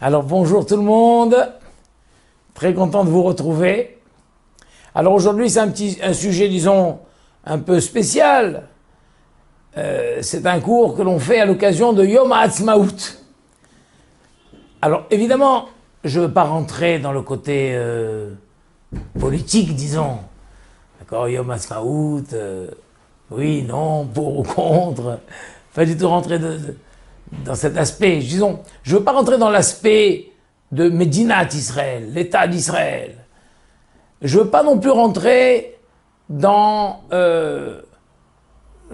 Alors bonjour tout le monde, très content de vous retrouver. Alors aujourd'hui c'est un sujet disons un peu spécial. C'est un cours que l'on fait à l'occasion de Yom HaAtzmaut. Alors évidemment je ne veux pas rentrer dans le côté politique disons. D'accord, Yom HaAtzmaut, oui, non, pour ou contre. Pas du tout rentrer dans cet aspect. Disons, je ne veux pas rentrer dans l'aspect de Médinat Israël, l'État d'Israël. Je ne veux pas non plus rentrer dans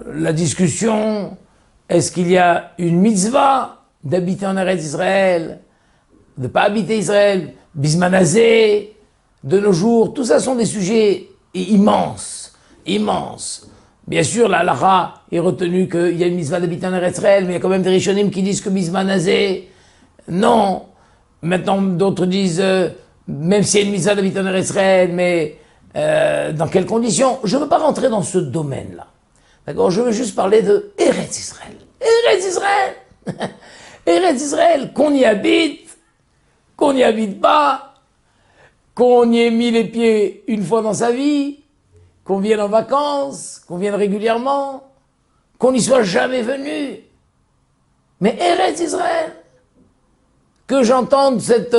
la discussion, est-ce qu'il y a une mitzvah d'habiter en Eretz Israël, de ne pas habiter Israël, Bismanazé, de nos jours, tout ça sont des sujets immenses, immenses. Bien sûr, la halakha est retenue qu'il y a une mitzvah d'habiter en Eretz Israël, mais il y a quand même des rishonim qui disent que Bismanazé, non. Maintenant, d'autres disent, même s'il y a une mitzvah d'habiter en Eretz Israël, mais dans quelles conditions? Je ne veux pas rentrer dans ce domaine-là. D'accord? Je veux juste parler de Eretz Israël. Eretz Israël! Eretz Israël, qu'on y n'y habite pas, qu'on y ait mis les pieds une fois dans sa vie, qu'on vienne en vacances, qu'on vienne régulièrement, qu'on n'y soit jamais venu. Mais Eretz Israël, que j'entende cette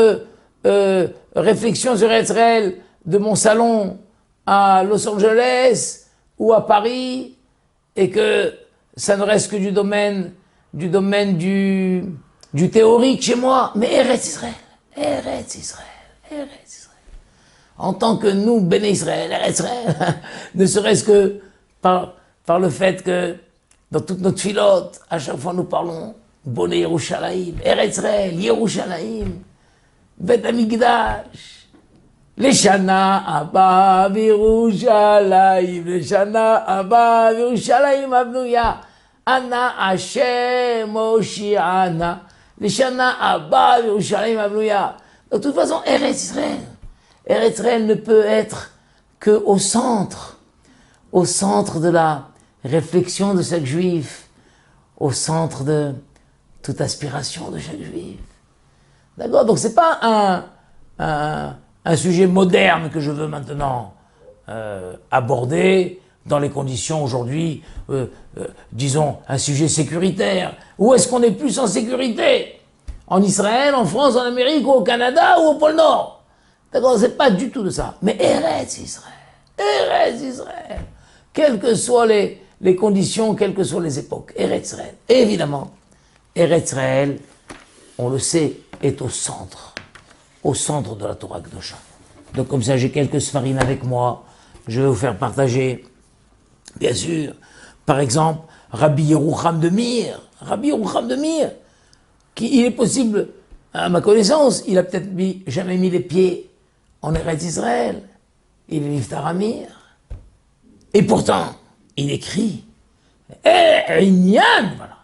réflexion sur Eretz Israël de mon salon à Los Angeles ou à Paris, et que ça ne reste que du domaine du théorique chez moi, mais Eretz Israël, Eretz Israël, Eretz Israël. En tant que nous, Béné Israël, Eretz Israël, ne serait-ce que par le fait que dans toute notre filote, à chaque fois nous parlons Boné Yerushalayim, Eretz Israël, Yerushalayim, Bet Hamikdash, Leshana Abba Yerushalayim, Leshana Abba Yerushalayim Abnuya, Ana Hashem Moshiana, Leshana Abba Yerushalayim Abnuya. De toute façon, Eretz Israël. Eretz Israël ne peut être qu'au centre de la réflexion de chaque juif, au centre de toute aspiration de chaque juif. D'accord? Donc c'est pas un sujet moderne que je veux maintenant aborder dans les conditions aujourd'hui, disons, un sujet sécuritaire. Où est-ce qu'on est plus en sécurité? En Israël, en France, en Amérique, ou au Canada, ou au pôle Nord? D'accord, c'est pas du tout de ça. Mais Eretz Israël, Eretz Israël, quelles que soient les conditions, quelles que soient les époques, Eretz Israël. Et évidemment, Eretz Israël, on le sait, est au centre de la Torah Kedosha. Donc comme ça, j'ai quelques sfarines avec moi, je vais vous faire partager, bien sûr, par exemple, Rabbi Yerucham de Mir, qui, il est possible, à ma connaissance, il a peut-être jamais mis les pieds en Eretz Israël, il est Niftar à Mir. Et pourtant, il écrit Inyan, voilà.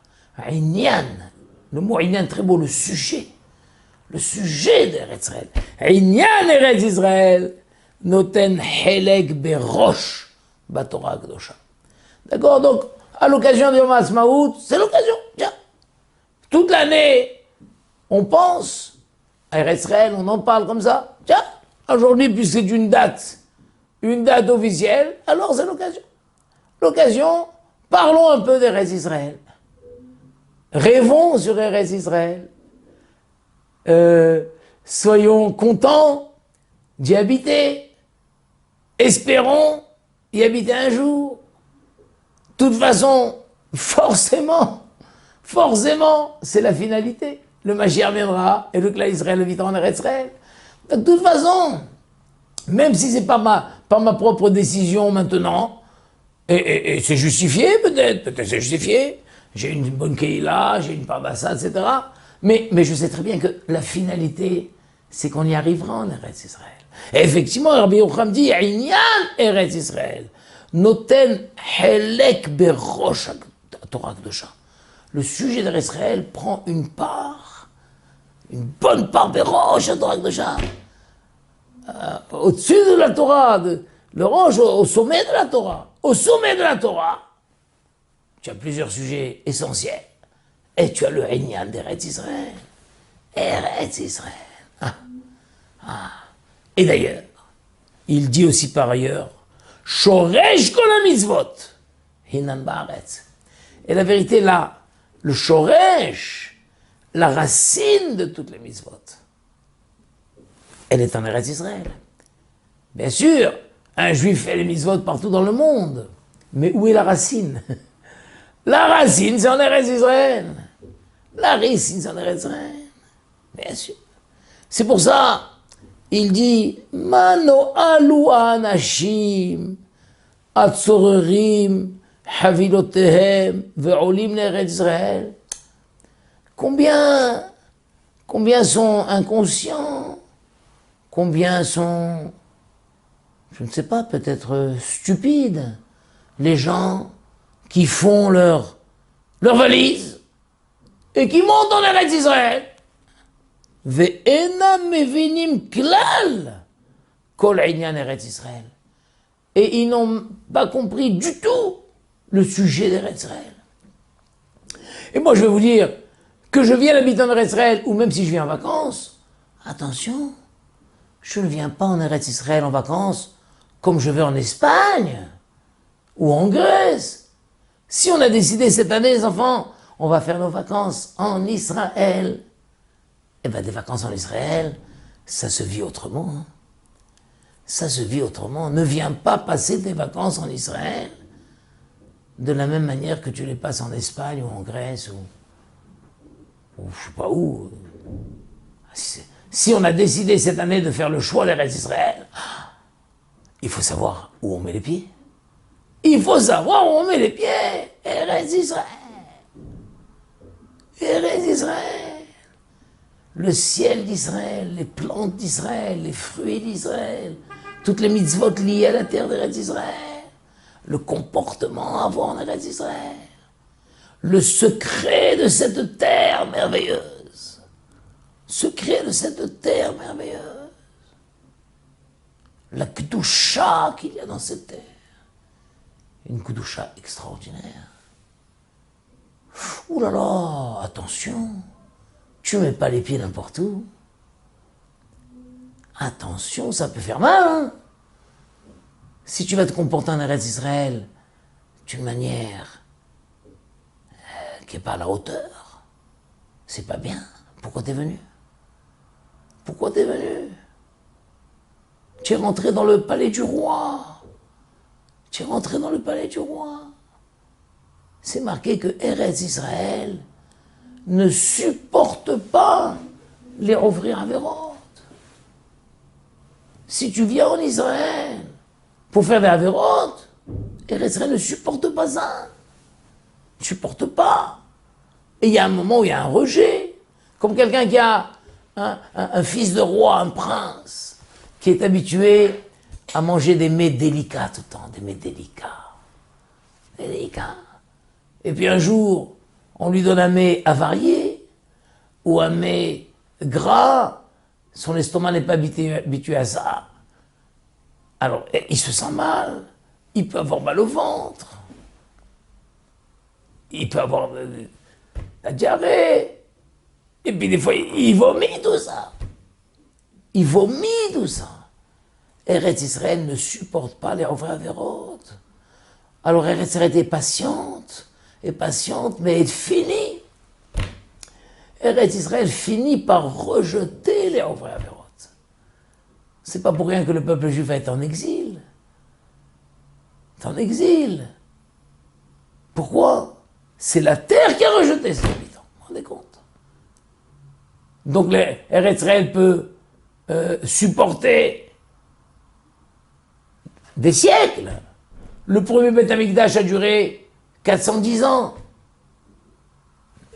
Inyan, le mot Inyan, très beau, le sujet d'Eretz Israël. Inyan Eretz Israël, noten Helek Berosh, Batorah Kedosha. D'accord, donc, à l'occasion de Yom HaAtzmaut, c'est l'occasion, tiens. Toute l'année, on pense à Eretz Israël, on en parle comme ça, tiens. Aujourd'hui, puisque c'est une date officielle, alors c'est l'occasion. L'occasion, parlons un peu d'Eretz Israël. Rêvons sur Eretz Israël. Soyons contents d'y habiter. Espérons y habiter un jour. De toute façon, forcément, c'est la finalité. Le Mashiach viendra et le clan Israël habitera en Eretz Israël. De toute façon, même si c'est pas ma propre décision maintenant, et c'est justifié peut-être c'est justifié, j'ai une bonne Keïla, j'ai une Parnassa, etc. Mais je sais très bien que la finalité, c'est qu'on y arrivera en Eretz Israël. Et effectivement, Rabbi Yerucham dit, Inyan Eretz Israël, noten helek berosh Torah Kedosha. Le sujet d'Eretz Israël prend une bonne part berosh Torah Kedosha. Au-dessus de la Torah, le roche au sommet de la Torah. Au sommet de la Torah, tu as plusieurs sujets essentiels. Et tu as le Inyan d'Eretz Israël. Eretz Israël. Et d'ailleurs, il dit aussi par ailleurs, Shoresh kol ha-mitzvot, hinan ba'aretz. Et la vérité là, le Shoresh, la racine de toutes les mitzvot, elle est en Eretz Israël. Bien sûr, un juif fait les mitzvot partout dans le monde, mais où est la racine? La racine, c'est en Eretz Israël. La racine, c'est en Eretz Israël. Bien sûr. C'est pour ça, il dit, Mano alu anashim, atzorerim, havilotehem, ve'olim l'Eretz Israël. Combien sont inconscients? Combien sont, je ne sais pas, peut-être stupides, les gens qui font leur valise et qui montent en Eretz Israël. Ve'enam mevinim klal kol inyan Eretz Israël. Et ils n'ont pas compris du tout le sujet d'Eretz Israël. Et moi je vais vous dire, que je vienne habiter en Eretz Israël, ou même si je viens en vacances, attention, je ne viens pas en Eretz Israël en vacances comme je vais en Espagne ou en Grèce. Si on a décidé cette année, les enfants, on va faire nos vacances en Israël, eh bien des vacances en Israël, ça se vit autrement. Hein. Ça se vit autrement. Ne viens pas passer tes vacances en Israël de la même manière que tu les passes en Espagne ou en Grèce ou je sais pas où. Si on a décidé cette année de faire le choix d'Eretz Israël, il faut savoir où on met les pieds. Il faut savoir où on met les pieds. Eretz Israël. Eretz Israël. Le ciel d'Israël, les plantes d'Israël, les fruits d'Israël, toutes les mitzvot liées à la terre d'Eretz Israël, le comportement à avoir en Eretz Israël, le secret de cette terre merveilleuse, secret de cette terre merveilleuse, la kedusha qu'il y a dans cette terre, une kedusha extraordinaire. Ouh là là, attention, tu mets pas les pieds n'importe où. Attention, ça peut faire mal, hein. Si tu vas te comporter en Eretz Israël d'une manière qui n'est pas à la hauteur, c'est pas bien. Pourquoi t'es venu? Pourquoi t'es venu? Tu es rentré dans le palais du roi. Tu es rentré dans le palais du roi. C'est marqué que Eretz Israël ne supporte pas les ouvrir avérotes. Si tu viens en Israël pour faire des avérotes, Eretz Israël ne supporte pas ça. Ne supporte pas. Et il y a un moment où il y a un rejet. Comme quelqu'un qui a un fils de roi, un prince, qui est habitué à manger des mets délicats tout le temps, des mets délicats. Délicats. Et puis un jour, on lui donne un mets avarié ou un mets gras. Son estomac n'est pas habitué à ça. Alors, il se sent mal. Il peut avoir mal au ventre. Il peut avoir la diarrhée. Et puis des fois, il vomit tout ça. Il vomit tout ça. Eretz Israël ne supporte pas les avérotes. Alors Eretz Israël est patiente, mais elle finit. Eretz Israël finit par rejeter les avérotes. C'est pas pour rien que le peuple juif est en exil. C'est en exil. Pourquoi? C'est la terre qui a rejeté ses habitants. Vous vous rendez compte? Donc Eretz Israël peut supporter des siècles. Le premier Beth Amikdash a duré 410 ans.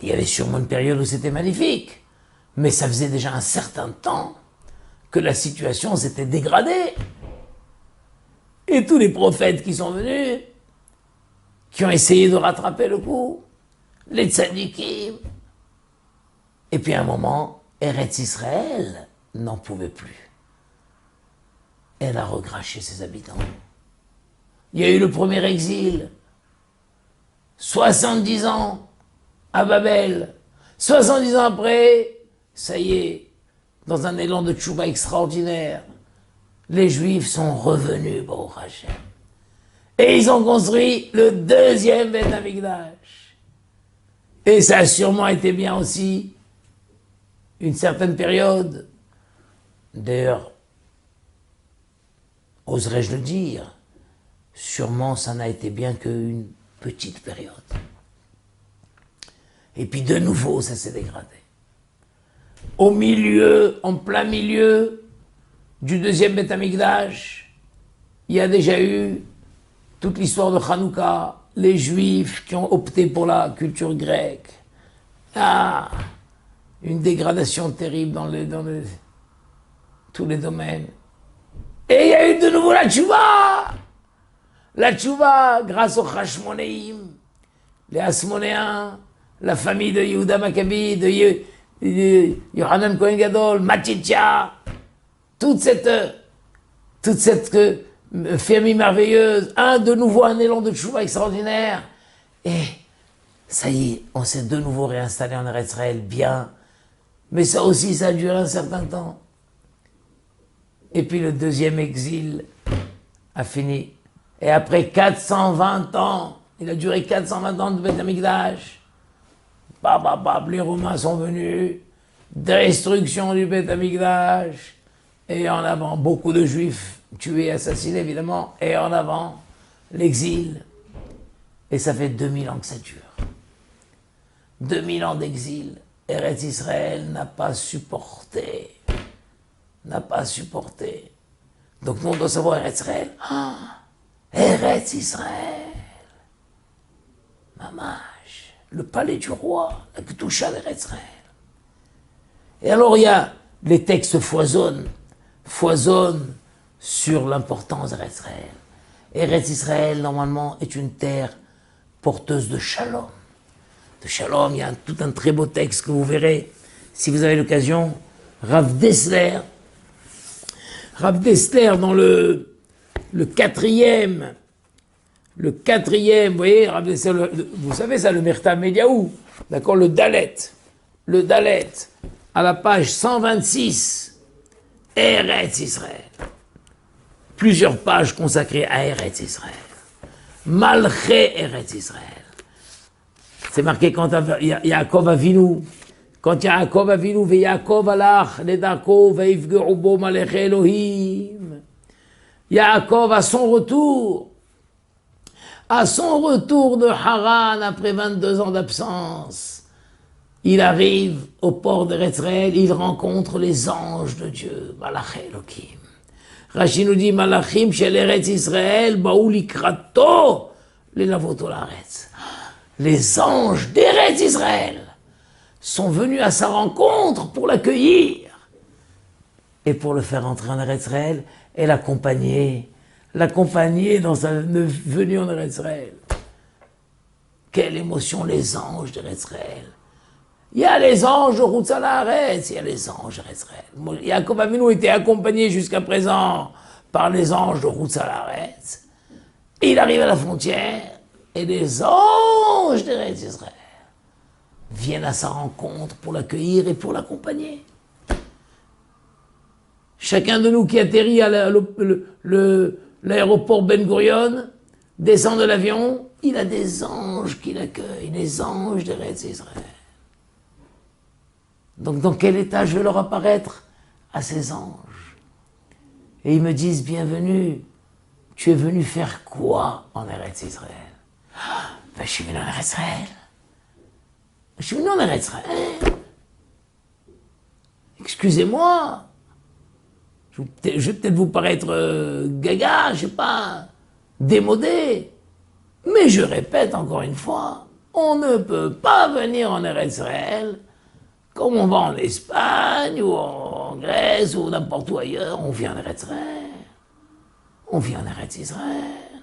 Il y avait sûrement une période où c'était magnifique, mais ça faisait déjà un certain temps que la situation s'était dégradée. Et tous les prophètes qui sont venus, qui ont essayé de rattraper le coup, les tzadikim. Et puis à un moment, Eretz Israël n'en pouvait plus. Elle a recraché ses habitants. Il y a eu le premier exil, 70 ans à Babel. 70 ans après, ça y est, dans un élan de tchouva extraordinaire, les Juifs sont revenus, Baruch Hashem. Et ils ont construit le deuxième Beth Amikdash. Et ça a sûrement été bien aussi une certaine période. D'ailleurs, oserais-je le dire, sûrement ça n'a été bien qu'une petite période. Et puis de nouveau, ça s'est dégradé. Au milieu, en plein milieu du deuxième Beth Amikdash, il y a déjà eu toute l'histoire de Hanouka, les Juifs qui ont opté pour la culture grecque. Ah, une dégradation terrible dans tous les domaines. Et il y a eu de nouveau la tchouva. La tchouva, grâce aux Hashmonéim, les Hasmonéens, la famille de Yehuda Maccabi, de Yohanan Kohen Gadol, Matitya, toute cette famille merveilleuse, de nouveau un élan de tchouva extraordinaire. Et ça y est, on s'est de nouveau réinstallé en Eretz Israël bien. Mais ça aussi, ça a duré un certain temps. Et puis le deuxième exil a fini. Et après 420 ans, il a duré 420 ans de Beth Amikdash. Les Romains sont venus, destruction du Beth Amikdash, et en avant, beaucoup de Juifs tués, assassinés évidemment, et en avant, l'exil. Et ça fait 2000 ans que ça dure. 2000 ans d'exil. Eretz Israël n'a pas supporté. Donc nous on doit savoir Eretz Israël. Eretz Israël. Mamash. Le palais du roi. La Kedusha d'Eretz Israël. Et alors il y a, les textes foisonnent sur l'importance d'Eretz Israël. Eretz Israël, normalement, est une terre porteuse de shalom. De shalom, il y a tout un très beau texte que vous verrez, si vous avez l'occasion, Rav Dessler, dans le quatrième, vous voyez, Rav Dessler, vous savez ça, le Merta Mediaou, d'accord, le Dalet, à la page 126, Eretz Israël. Plusieurs pages consacrées à Eretz Israël. Malché Eretz Israël. C'est marqué quand Yaakov Avinu, quand Yaakov Avinu ve Yaakov alach ledarko veifgeru bo malech Elohim. Yaakov à son retour de Haran après 22 ans d'absence, il arrive au port d'Eretz Israël, il rencontre les anges de Dieu, malach Elohim. Rashi nous dit malachim shel Eretz Israël baou likrato lelavoto laaretz. Les anges d'Eretz Israël sont venus à sa rencontre pour l'accueillir et pour le faire entrer en Eretz Israël et l'accompagner dans sa venue en Eretz Israël. Quelle émotion, les anges d'Eretz Israël. Il y a les anges de Chutz La'aretz, il y a les anges d'Eretz Israël. Yaakov Avinu était accompagné jusqu'à présent par les anges de Chutz La'aretz. Il arrive à la frontière et les anges d'Eretz Israël viennent à sa rencontre pour l'accueillir et pour l'accompagner. Chacun de nous qui atterrit à l'aéroport Ben Gurion, descend de l'avion, il a des anges qui l'accueillent, les anges d'Eretz Israël. Donc dans quel état je vais leur apparaître? À ces anges. Et ils me disent, bienvenue, tu es venu faire quoi en Eretz Israël? Ben, je suis venu en Eretz Israël. Je suis venu en Eretz Israël. Excusez-moi. Je vais peut-être vous paraître gaga, je sais pas, démodé. Mais je répète encore une fois, on ne peut pas venir en Eretz Israël comme on va en Espagne ou en Grèce ou n'importe où ailleurs. On vient en Eretz Israël. On vient en Eretz Israël.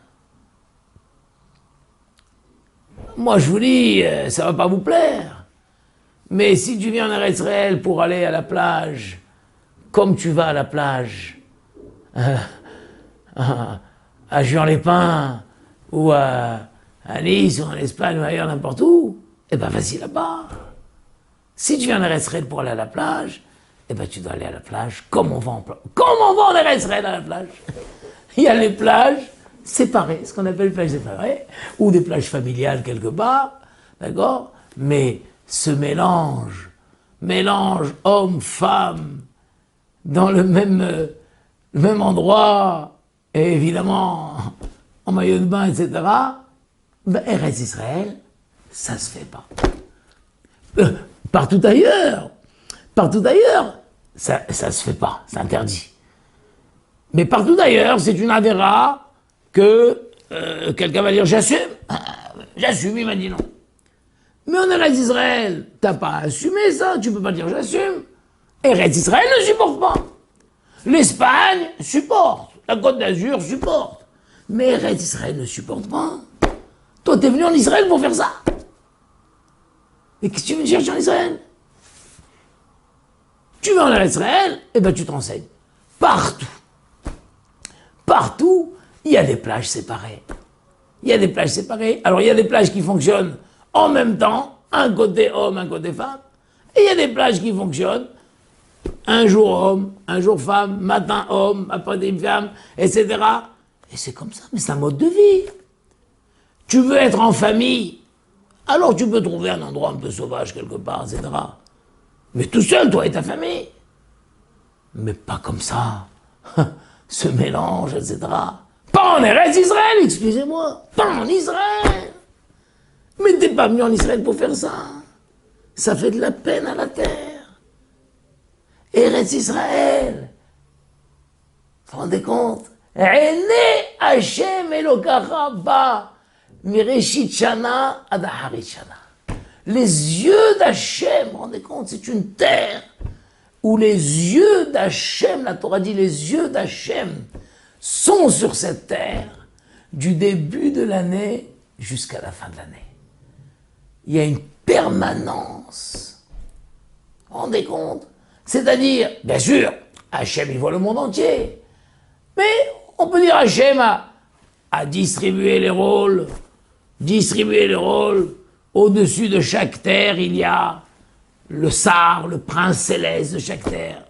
Moi, je vous dis, ça va pas vous plaire. Mais si tu viens en Eretz Israël pour aller à la plage, comme tu vas à la plage, à Juan-les-Pins, ou à Nice, ou en Espagne, ou ailleurs, n'importe où, eh ben vas-y là-bas. Si tu viens en Eretz Israël pour aller à la plage, eh ben tu dois aller à la plage comme on va en Eretz Israël à la plage. Il y a les plages séparées, ce qu'on appelle plages séparées, ou des plages familiales quelque part, d'accord? Mais ce mélange homme-femme, dans le même endroit, et évidemment en maillot de bain, etc., ben, Eretz Israël, ça se fait pas. Partout ailleurs, ça se fait pas, c'est interdit. Mais partout ailleurs, c'est une avéra que quelqu'un va dire j'assume, il m'a dit non. Mais en Eretz Israël, t'as pas assumé ça, tu peux pas dire j'assume. Eretz Israël ne supporte pas. L'Espagne supporte, la Côte d'Azur supporte. Mais Eretz Israël ne supporte pas. Toi, t'es venu en Israël pour faire ça. Et qu'est-ce que tu veux chercher en Israël? Tu vas en Eretz Israël, et ben tu te renseignes. Partout, il y a des plages séparées. Alors, il y a des plages qui fonctionnent en même temps, un côté homme, un côté femme. Et il y a des plages qui fonctionnent un jour homme, un jour femme, matin homme, après-midi femme, etc. Et c'est comme ça, mais c'est un mode de vie. Tu veux être en famille, alors tu peux trouver un endroit un peu sauvage quelque part, etc. Mais tout seul, toi et ta famille. Mais pas comme ça. Ce mélange, etc. Pas en Eretz Israël, excusez-moi. Pas en Israël. Mais t'es pas venu en Israël pour faire ça. Ça fait de la peine à la terre. Eretz Israël. Vous vous rendez compte? Ene Hashem Elokacha ba mireshit shana ad aharit shana. Les yeux d'Hachem, vous vous rendez compte, c'est une terre où les yeux d'Hachem, la Torah dit, les yeux d'Hachem sont sur cette terre du début de l'année jusqu'à la fin de l'année. Il y a une permanence. Vous vous rendez compte? C'est-à-dire, bien sûr, Hachem, il voit le monde entier. Mais on peut dire Hachem a distribué les rôles. Au-dessus de chaque terre, il y a le Sar, le prince céleste de chaque terre.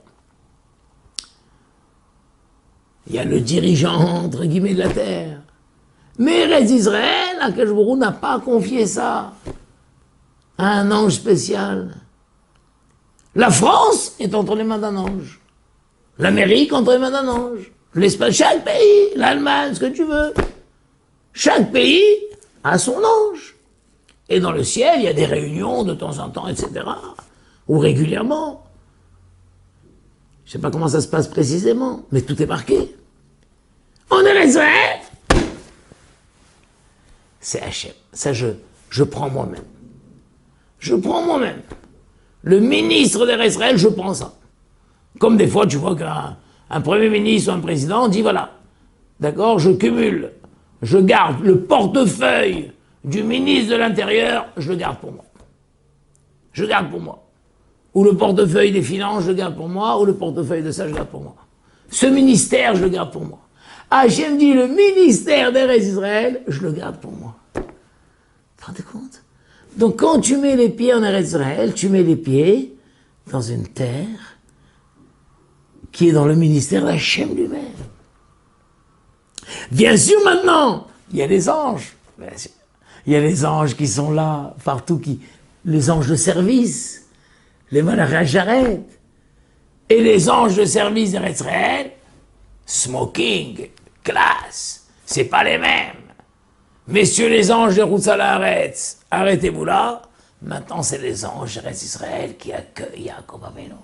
Il y a le dirigeant, entre guillemets, de la terre. Mais Eretz Israël, Akadosh Baruch Hu n'a pas confié ça à un ange spécial. La France est entre les mains d'un ange. L'Amérique entre les mains d'un ange. L'Espagne, chaque pays, l'Allemagne, ce que tu veux. Chaque pays a son ange. Et dans le ciel, il y a des réunions de temps en temps, etc. Ou régulièrement. Je ne sais pas comment ça se passe précisément, mais tout est marqué. En Eretz Israël, c'est Hachem. Ça, je prends moi-même. Le ministre d'Eretz Israël, je prends ça. Comme des fois, tu vois qu'un premier ministre ou un président dit, voilà, d'accord, je cumule, je garde le portefeuille du ministre de l'Intérieur, je le garde pour moi. Ou le portefeuille des finances, je le garde pour moi, ou le portefeuille de ça, je le garde pour moi. Ce ministère, je le garde pour moi. Hachem dit, le ministère d'Eretz Israël, je le garde pour moi. Vous vous rendez compte? Donc quand tu mets les pieds en Eretz Israël, tu mets les pieds dans une terre qui est dans le ministère d'Hachem lui-même. Bien sûr, maintenant, il y a les anges. Bien sûr. Il y a les anges qui sont là, partout, les anges de service, les Malachim Sharet, et les anges de service d'Eretz Israël, smoking, classe, c'est pas les mêmes. Messieurs les anges de Roussalaretz, arrêtez-vous là. Maintenant, c'est les anges d'Eretz Israël qui accueillent Yaakov Avinu.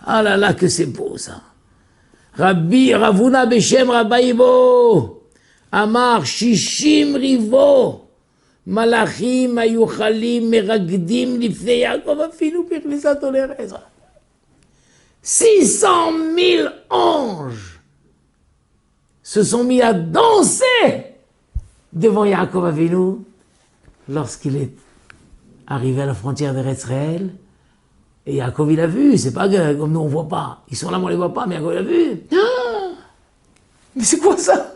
Ah là là, que c'est beau ça. Rabbi Ravuna Beshem Rabbaïbo, Amar Shishim Rivo, Malachim Ayuchalim Meragdim Lifnei Yaakov Avinu Birlisato l'Eretz. 600 000 anges se sont mis à danser devant Yaakov Avinu lorsqu'il est arrivé à la frontière d'Eretz Israël. Et Yaakov, il a vu, c'est pas comme nous on voit pas. Ils sont là, mais on les voit pas, mais Yaakov, il a vu. Ah, mais c'est quoi ça?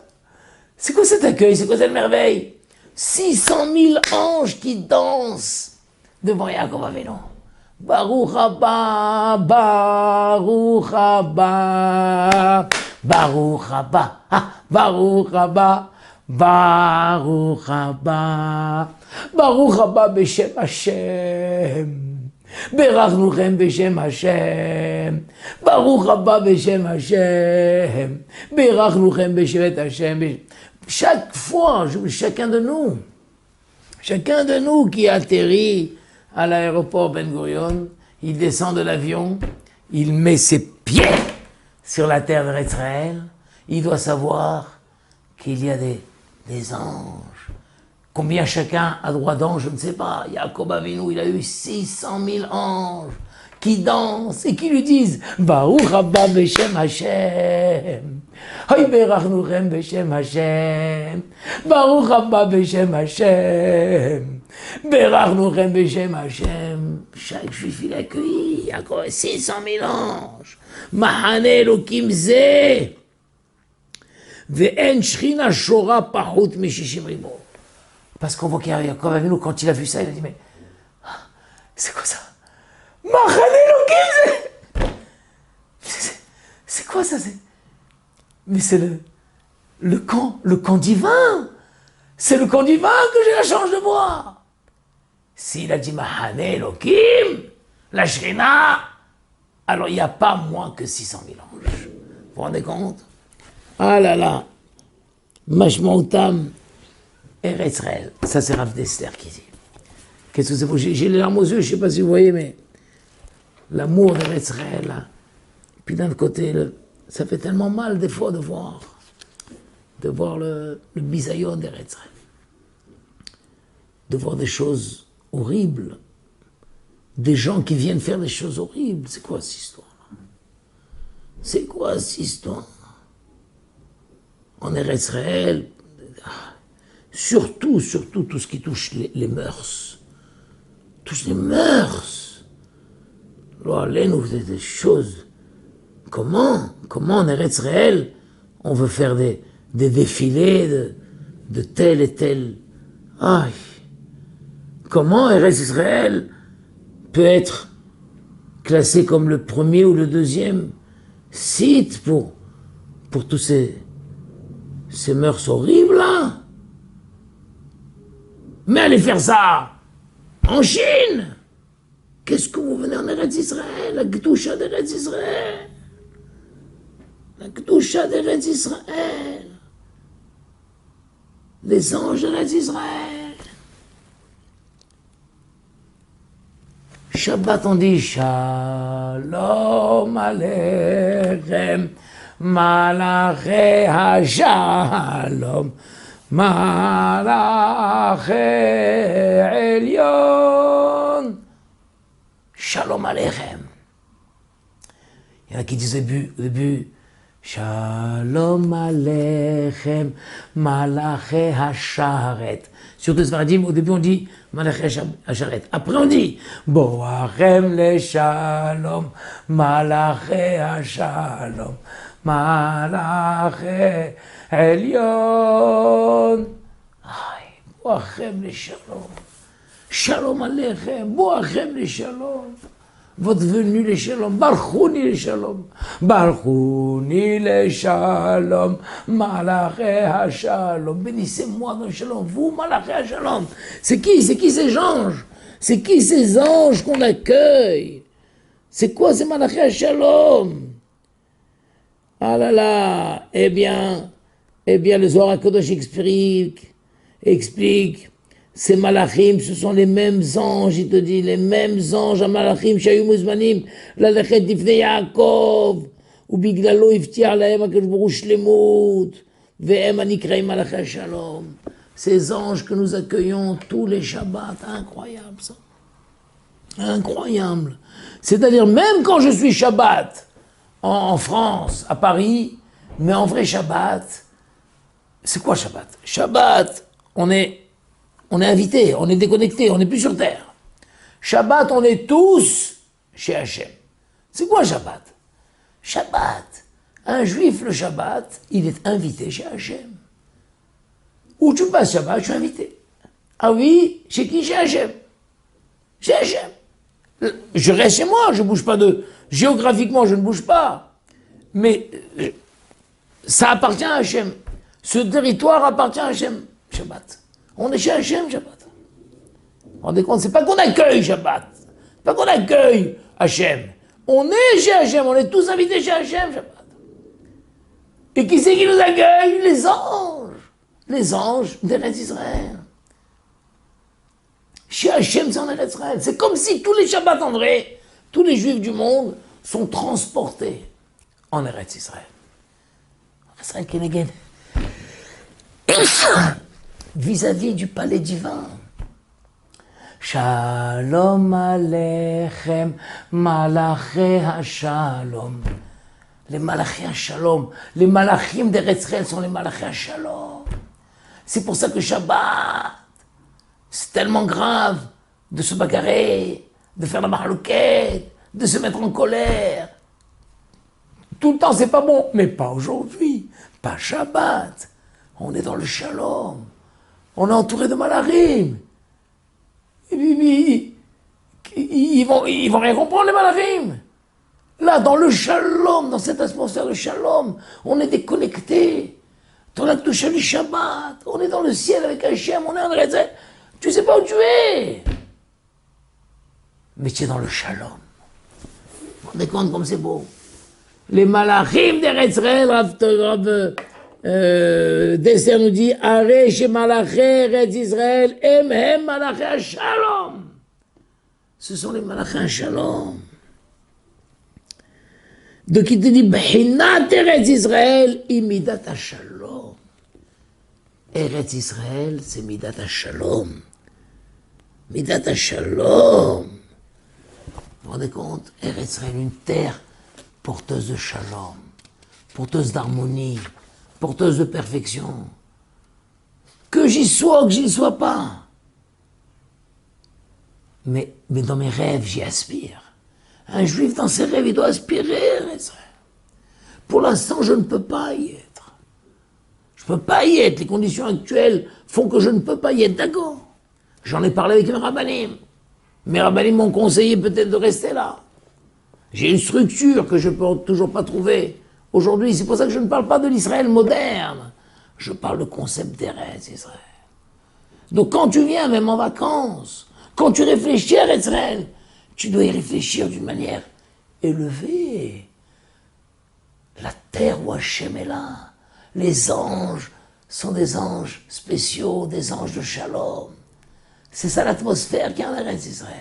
C'est quoi cet accueil? C'est quoi cette merveille? 600 000 anges qui dansent devant Yaakov Avinu. Baruch haba, Baruch haba, Baruch haba, Baruch haba, Baruch haba, Baruch haba b'shem Hashem. Berachnuchem b'shem Hashem. Baruch haba b'shem Hashem. Berachnuchem b'shem Hashem. Chaque fois, chacun de nous qui atterrit à l'aéroport Ben Gurion, il descend de l'avion, il met ses pieds sur la terre d'Israël, il doit savoir qu'il y a des anges. Combien chacun a droit d'anges, je ne sais pas. Yaakov Avinu, il a eu 600 000 anges qui dansent et qui lui disent Baruch haba b'shem Hashem. Hay berachnuchem b'shem Hashem. Baruch haba b'shem Hashem. Berachnuchem b'shem Hashem. Chaque juif il accueilli, il y a quoi 600 000 anges. Mahane Elokim ze. Ve'en shchina shora pachut mishishim ribo. Parce qu'on voit qu'il y a Yaakov Avinu, quand il a vu ça, il a dit mais c'est quoi ça? C'est quoi ça? Mais c'est le camp divin. C'est le camp divin que j'ai la chance de voir. S'il a dit Mahane Elokim, la Shrina, alors il n'y a pas moins que 600 000 anges. Vous vous rendez compte? Ah là là, Mashmautam Eretz Israël. Ça c'est Rav Dessler qui dit. Qu'est-ce que c'est pour j'ai les larmes aux yeux, je ne sais pas si vous voyez, mais l'amour d'Eretz Israël, là. Puis d'un autre côté, ça fait tellement mal des fois de voir le bisayon d'Eretz Israël. De voir des choses horribles, des gens qui viennent faire des choses horribles. C'est quoi cette histoire-là? C'est quoi cette histoire? En Eretz Israël, surtout tout ce qui touche les mœurs. Touche les mœurs. Alors, là, nous faisons des choses. Comment en Eretz Israël, on veut faire des défilés de tel et tel. Aïe. Comment Eretz Israël peut être classé comme le premier ou le deuxième site pour tous ces mœurs horribles là? Mais allez faire ça en Chine. Qu'est-ce que vous venez en Eretz Israël? La Kedusha d'Eretz Israël. La Kedusha d'Eretz Israël. Les anges d'Eretz Israël. Shabbat on dit Shalom Aleichem Malachei HaShalom Malachei Elyon. Shalom Aleichem. Il y en a qui disent au début Shalom Aleichem Malachei HaSharet. Surtout les Sfaradim, au début on dit Malachei HaSharet. Après on dit Boachem le Shalom Malachei HaShalom Malachei Elyon. Boachem le Shalom. Shalom Aleichem. Boachem le Shalom. Votre venue le Shalom. Barchouni le Shalom. Barchouni le Shalom. Malachei HaShalom. Bénissez-moi dans le Shalom. Vous, Malachei HaShalom. C'est qui ces anges? C'est qui ces anges qu'on accueille? C'est quoi ces Malachei HaShalom? Ah là là. Eh bien, le Zohar HaKadosh explique. Ces malachim, ce sont les mêmes anges, il te dit, les mêmes anges, malachim, shayu muzmanim, lalechet difnei Yaakov, ou biglalo iftiar lahem akadosh baruch hu shlemut, vehem anikreim malachei shalom. Ces anges que nous accueillons tous les Shabbats, incroyable ça. Incroyable. C'est-à-dire, même quand je suis Shabbat, en France, à Paris, mais en vrai Shabbat, c'est quoi Shabbat? Shabbat, on est invité, on est déconnecté, on n'est plus sur terre. Shabbat, on est tous chez Hachem. C'est quoi Shabbat? Shabbat. Un juif, le Shabbat, il est invité chez Hachem. Où tu passes Shabbat, je suis invité. Ah oui, chez qui? Chez Hachem. Chez Hachem. Je reste chez moi, je ne bouge pas de... Géographiquement, je ne bouge pas. Mais ça appartient à Hachem. Ce territoire appartient à Hachem. Shabbat. On est chez Hachem, Shabbat. Vous vous rendez compte? C'est pas qu'on accueille Shabbat. C'est pas qu'on accueille Hachem. On est chez Hachem. On est tous invités chez Hachem, Shabbat. Et qui c'est qui nous accueille? Les anges. Les anges d'Eretz Israël. Chez Hachem, c'est en Eretz Israël. C'est comme si tous les Shabbats en vrai, tous les Juifs du monde sont transportés en Eretz Israël. Israël Keneged. Vis-à-vis du palais divin. Shalom Aleichem, Malaché HaShalom. Les Malaché HaShalom, les Malachim d'Eretz Israël sont les Malaché HaShalom. C'est pour ça que Shabbat, c'est tellement grave de se bagarrer, de faire la mahalouquette, de se mettre en colère. Tout le temps, c'est pas bon, mais pas aujourd'hui, pas Shabbat. On est dans le Shalom. On est entouré de Malachim. Ils vont rien comprendre, les Malachim. Là, dans le Shalom, dans cette atmosphère de Shalom, on est déconnecté. Dans la touche du Shabbat, on est dans le ciel avec Hachem, on est en Eretz. Tu sais pas où tu es. Mais tu es dans le Shalom. Vous vous rendez compte comme c'est beau. Les Malachim d'Eretz Israël, Rav Dessler nous dit, Aré chez Malaché Eretz Israël, Hem Malaché Shalom. Ce sont les Malaché Shalom. Donc il te dit, B'hinat Eretz Israël, Imidat Shalom. Eretz Israël, c'est Midat Shalom. Midat Shalom. Vous vous rendez compte? Eretz Israël, une terre porteuse de Shalom, porteuse d'harmonie, porteuse de perfection. Que j'y sois ou que j'y sois pas. Mais dans mes rêves, j'y aspire. Un juif, dans ses rêves, il doit aspirer à Israël. Pour l'instant, je ne peux pas y être. Je ne peux pas y être. Les conditions actuelles font que je ne peux pas y être. D'accord. J'en ai parlé avec mes rabbanim. Mes rabbanim m'ont conseillé peut-être de rester là. J'ai une structure que je ne peux toujours pas trouver aujourd'hui. C'est pour ça que je ne parle pas de l'Israël moderne. Je parle du concept d'Eretz Israël. Donc quand tu viens, même en vacances, quand tu réfléchis à Israël, tu dois y réfléchir d'une manière élevée. La terre où Hachem est là. Les anges sont des anges spéciaux, des anges de Shalom. C'est ça l'atmosphère qui est en Eretz Israël.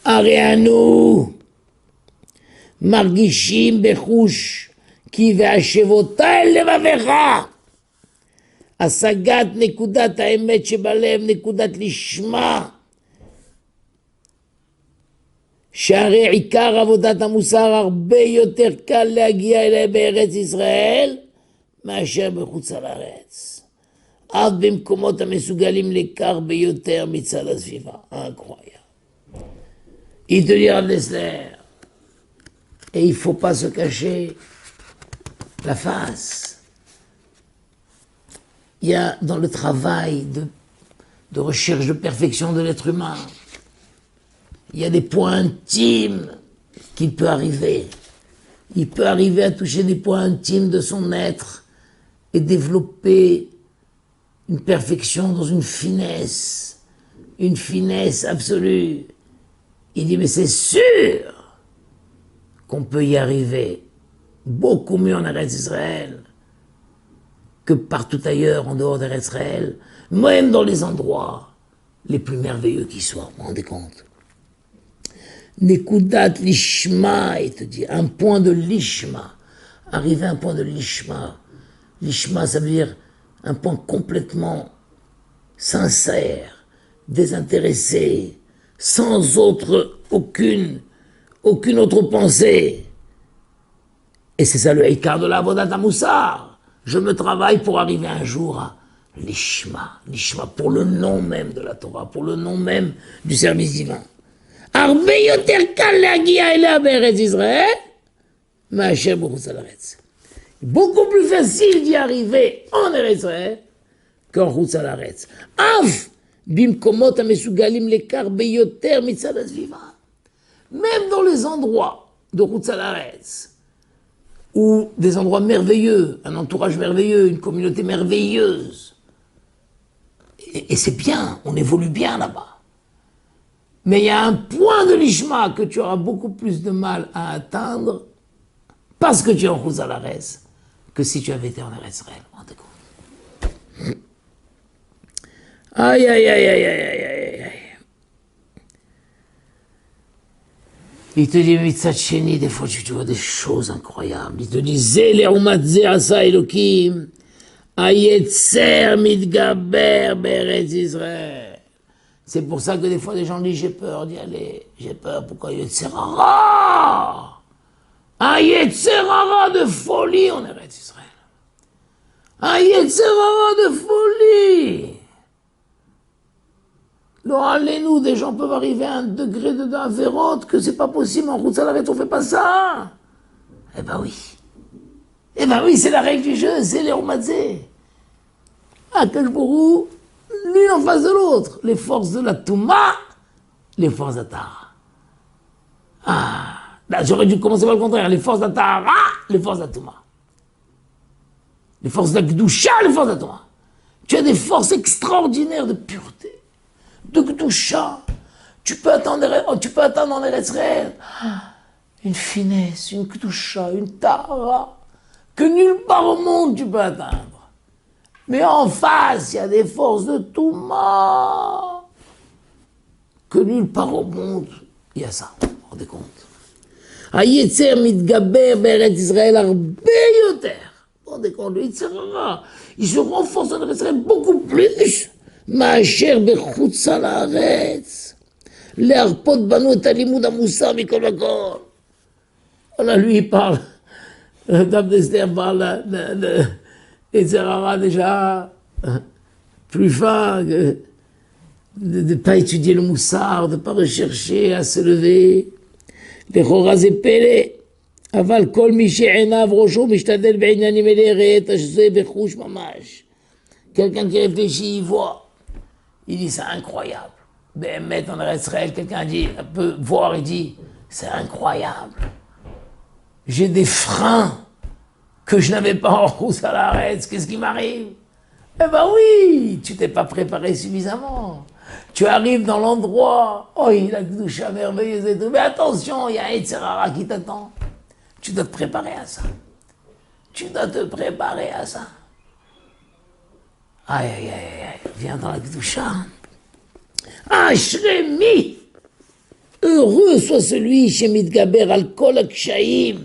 Areanu, Margishim Bechush, Ki ve'ashevotai levavecha. השגת נקודת האמת שבלב, נקודת לשמה, שהרי עיקר עבודת המוסר הרבה יותר קל להגיע אליה בארץ ישראל מאשר בחוץ על הארץ, אף במקומות המסוגלים לכך ביותר מצד הסביבה. incroyable. Il te dira Dessler, et il ne faut pas se cacher la face. Il y a dans le travail de recherche de perfection de l'être humain, il y a des points intimes qu'il peut arriver. Il peut arriver à toucher des points intimes de son être et développer une perfection dans une finesse absolue. Il dit, mais c'est sûr qu'on peut y arriver beaucoup mieux en Eretz Israël que partout ailleurs en dehors d'Eretz Israël, même dans les endroits les plus merveilleux qui soient. Vous vous rendez compte? Nekudat lishma, il te dit, un point de lishma. Arriver à un point de lishma. Lishma, ça veut dire un point complètement sincère, désintéressé, sans aucune autre pensée. Et c'est ça le Eikar de la Avodat HaMussar. Je me travaille pour arriver un jour à l'Ishma, l'Ishma pour le nom même de la Torah, pour le nom même du service divin. הרבה יותר קל להגיע אליה בארץ ישראל מאשר בחוץ לארץ. Beaucoup plus facile d'y arriver en Eretz Israël qu'en חוץ לארץ. אף במקומות המסוגלים לכך ביותר מצד הסביבה. Même dans les endroits de Chutz La'aretz, ou des endroits merveilleux, un entourage merveilleux, une communauté merveilleuse. Et c'est bien, on évolue bien là-bas. Mais il y a un point de l'Ishma que tu auras beaucoup plus de mal à atteindre parce que tu es en Chutz La'aretz que si tu avais été en Eretz Israël. Aïe, aïe, aïe, aïe, aïe, aïe, aïe. Il te dit, Mitzat Sheni, des fois tu vois des choses incroyables. Il te dit, Zé Umatze Asa Elokim, Ayetzer Mitgaber Beretz Israël. C'est pour ça que des fois les gens disent, j'ai peur d'y aller. J'ai peur, pourquoi Yetzer Hara? Un Yetzer Hara de folie en Eretz Israël. Un Yetzer Hara de folie. Alors, allez-nous, des gens peuvent arriver à un degré d'invérote que c'est pas possible, en Chutz La'aretz, on fait pas ça. Eh ben oui. Eh ben oui, c'est la règle du jeu, c'est les Romatzé. Akash Borou, l'une en face de l'autre. Les forces de la Touma, les forces d'Atara. Ah, là, j'aurais dû commencer par le contraire. Les forces d'Atara, les forces d'Atouma. Les forces d'Akdoucha, les forces d'Atouma. Tu as des forces extraordinaires de pureté. De Gdoucha, tu peux attendre en Eretz Israël une finesse, une Gdoucha, une Tahara, que nulle part au monde tu peux atteindre. Mais en face, il y a des forces de Touma, que nulle part au monde, il y a ça, vous vous rendez compte. Ayetzer mitgaber be'eretz Israël arbe yoter. Vous vous rendez compte, il se renforce en Eretz Israël beaucoup plus. מאשר בחוץ לארץ, להרפות בנו את הלימוד המוסר מכל מקום. Voilà, lui il parle, Dame d'Esther parle Yetzer Hara déjà plus fin, de ne pas étudier le moussard, de ne pas rechercher à se lever. לכאורה זה פלא, אבל כל מי שעיניו ראשו משתדל בעניינים אלה ראה את זה בחוש ממש. Quelqu'un qui réfléchit, il voit. Il dit, c'est incroyable. Béhémet en Eretz Israël, quelqu'un dit, peut voir et dit, c'est incroyable. J'ai des freins que je n'avais pas en Chutz La'aretz. Qu'est-ce qui m'arrive? Eh ben oui, tu t'es pas préparé suffisamment. Tu arrives dans l'endroit, oh, il a Gdoucha merveilleuse et tout. Mais attention, il y a un Yetzer Hara qui t'attend. Tu dois te préparer à ça. Tu dois te préparer à ça. Aïe, aïe, aïe, aïe, viens dans la Gdoucha. Ashremi, heureux soit celui chez Mitgaber al kol hakshaim.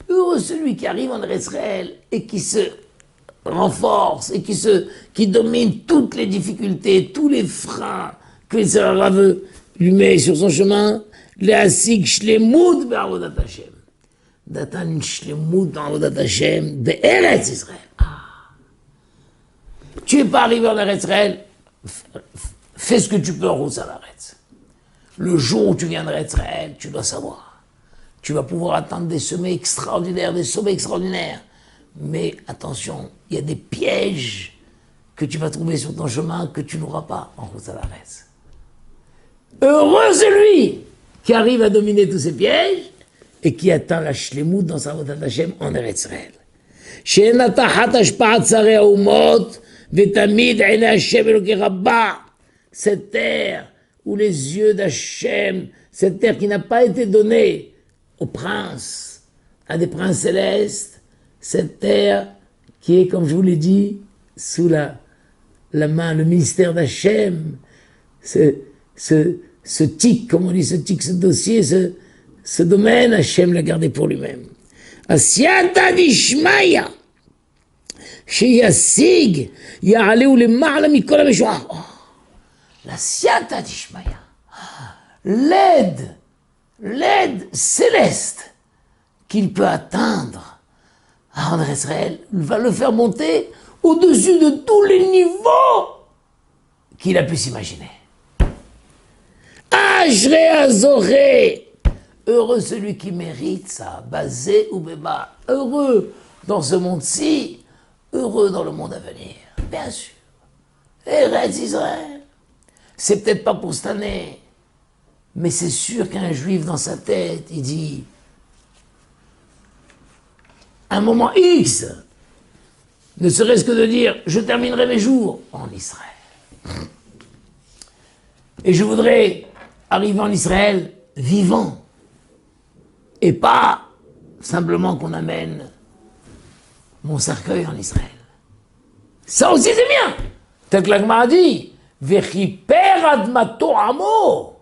Heureux celui qui arrive en Eretz Israël et qui se renforce et qui domine toutes les difficultés, tous les freins que Yetzer Hara lui met sur son chemin. Le'asig shlemut be'avodat Hashem. D'atteindre une shlemut dans avodat Hashem be'eretz Israël. Tu n'es pas arrivé en Eretz Israël, fais ce que tu peux en Chutz La'aretz. Le jour où tu viens en Eretz Israël, tu dois savoir. Tu vas pouvoir atteindre des sommets extraordinaires, Mais attention, il y a des pièges que tu vas trouver sur ton chemin que tu n'auras pas en Chutz La'aretz. Heureux celui qui arrive à dominer tous ces pièges et qui atteint la shlemut dans sa avodat Hashem en Eretz Israël. שאינה תחת השפעת שרי האומות ותמיד עיני השם אלוקי רבה. Cette terre où les yeux d'Hachem, cette terre qui n'a pas été donnée aux princes, à des princes célestes, cette terre qui est, comme je vous l'ai dit, sous la main, le ministère d'Hachem, ce tic, comme on dit, ce dossier, ce domaine, Hachem l'a gardé pour lui-même. הסייעתא דשמיא שישיג יעלהו למעלה מכל המשוער. La siyata d'Ishmaïa, l'aide céleste qu'il peut atteindre en Israël va le faire monter au-dessus de tous les niveaux qu'il a pu s'imaginer. Ashrei hazoreh, heureux celui qui mérite ça, basé ou béba, heureux dans ce monde-ci, heureux dans le monde à venir, bien sûr. Eretz Israël. c'est peut-être pas pour cette année, mais c'est sûr qu'un juif dans sa tête, il dit, un moment X, ne serait-ce que de dire, je terminerai mes jours en Israël. Et je voudrais arriver en Israël vivant, et pas simplement qu'on amène mon cercueil en Israël. Ça aussi c'est bien. Tel que l'Agma a dit, Vechiper admato amo.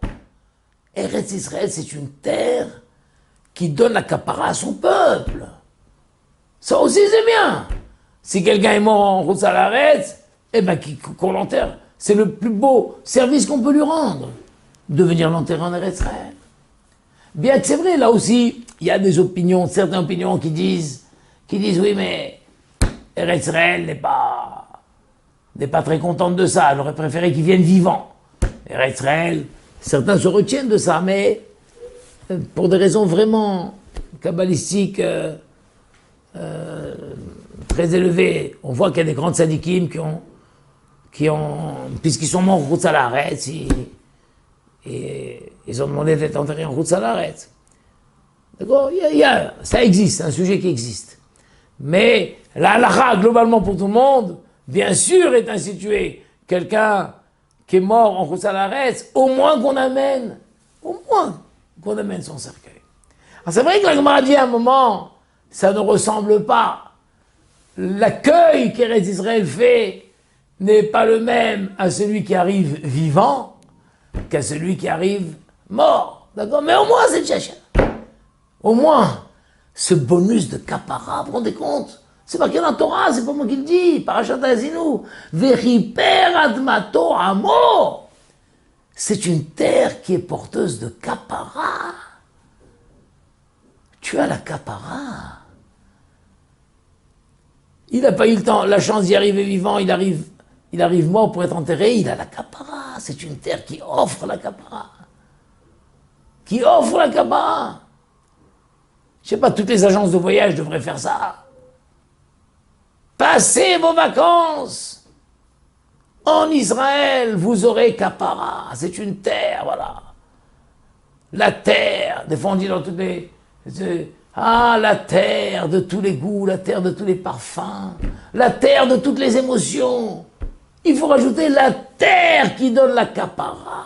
Eretz Israël, c'est une terre qui donne la capara à son peuple. Ça aussi c'est bien. Si quelqu'un est mort en route à l'arrêt, eh ben qu'on l'enterre. C'est le plus beau service qu'on peut lui rendre, de venir l'enterrer en Eretz Israël. Bien que c'est vrai, là aussi, il y a des opinions, certaines opinions qui disent oui, mais Eretz Israël n'est pas très contente de ça, elle aurait préféré qu'il vienne vivant. Eretz Israël, certains se retiennent de ça, mais pour des raisons vraiment kabbalistiques très élevées, on voit qu'il y a des grands tzadikim puisqu'ils sont morts en route à l'arrêt, et ils ont demandé d'être enterrés en route à l'arrêt. D'accord, ça existe, c'est un sujet qui existe. Mais la halakha, globalement pour tout le monde, bien sûr, est instituée. Quelqu'un qui est mort en route à l'arrêt, au moins qu'on amène son cercueil. Alors c'est vrai que la Gemara dit à un moment, ça ne ressemble pas. L'accueil qu'Eretz Israël fait n'est pas le même à celui qui arrive vivant qu'à celui qui arrive mort. D'accord? Mais au moins c'est tchétchène. Au moins, ce bonus de kapara, vous vous rendez compte? C'est marqué dans la Torah, c'est pas moi qui le dis. Parashat Haazinu. Vechiper admato amo. C'est une terre qui est porteuse de kapara. Tu as la kapara. Il n'a pas eu le temps, la chance d'y arriver vivant, il arrive mort pour être enterré, il a la kapara. C'est une terre qui offre la kapara. Qui offre la kapara. Je sais pas, toutes les agences de voyage devraient faire ça. Passez vos vacances en Israël, vous aurez kapara. C'est une terre, voilà. La terre, des fois on dit dans toutes les... la terre de tous les goûts, la terre de tous les parfums, la terre de toutes les émotions. Il faut rajouter la terre qui donne la kapara.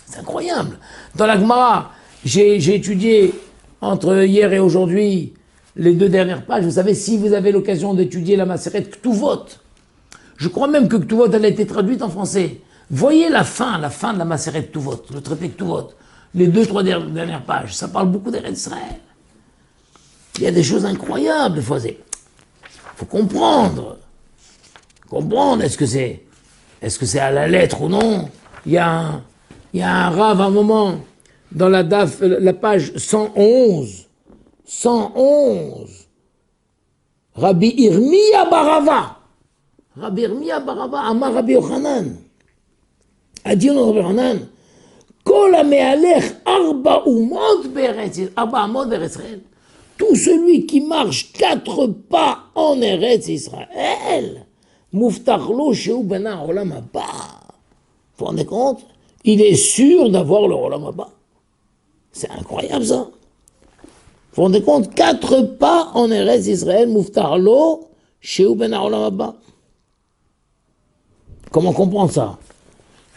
C'est incroyable. Dans la Gemara, j'ai étudié entre hier et aujourd'hui les 2 dernières pages. Vous savez, si vous avez l'occasion d'étudier la Maseret Ktuvot, je crois même que Ktuvot, elle a été traduite en français. Voyez la fin de la Maseret Ktuvot, le traité Ktuvot. Les 2-3 dernières pages, ça parle beaucoup d'Eretz Israël. Il y a des choses incroyables, des fois. Il faut comprendre. Est-ce que c'est à la lettre ou non? Il y a un rave, à un moment, dans la page 111. Rabbi Irmiya Barava. Rabbi Irmiya Barava, Amar Rabbi Yochanan. A dit Rabbi Yochanan, Kol hamehalech arba umot be'eretz Israël. Tout celui qui marche 4 pas en Eretz Israël, muftach lo shehu ben ha'olam haba. Vous vous rendez compte? Il est sûr d'avoir le olam haba. C'est incroyable ça. Vous vous rendez compte? 4 pas en Eretz Israël, muftach lo shehu ben ha'olam haba. Comment comprendre ça?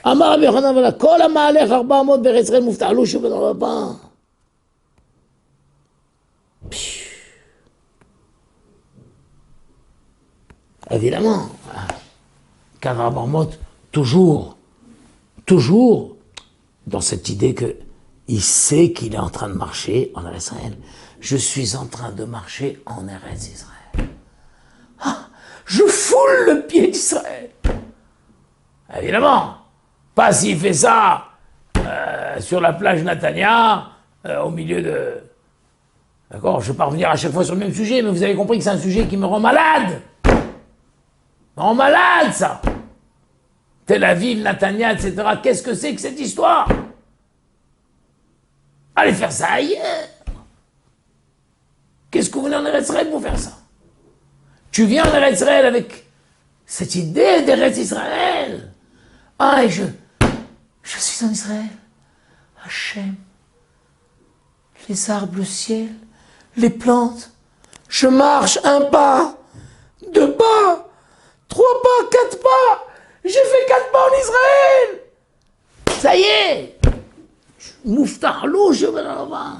Amar Rabbi Yochanan voilà, Kol hamehalech arba umot be'eretz Israël, muftach lo shehu ben ha'olam haba. Évidemment, Kadra Barmot, toujours dans cette idée que il sait qu'il est en train de marcher en Eretz Israël. Je suis en train de marcher en Eretz Israël. Je foule le pied d'Israël. Évidemment, pas s'il fait ça sur la plage Natania, au milieu de... D'accord, je ne vais pas revenir à chaque fois sur le même sujet, mais vous avez compris que c'est un sujet qui me rend malade. Me rend malade, ça. Tel Aviv, Natania, etc. Qu'est-ce que c'est que cette histoire? Allez faire ça ailleurs. Qu'est-ce que vous voulez en Eretz Israël pour faire ça? Tu viens en Eretz Israël avec cette idée d'Eretz Israël. Ah, et je suis en Israël. Hachem, les arbres, le ciel, les plantes. Je marche un pas, deux pas, trois pas, quatre pas. J'ai fait 4 pas en Israël. Ça y est. Mouftarlo, je vais là-bas.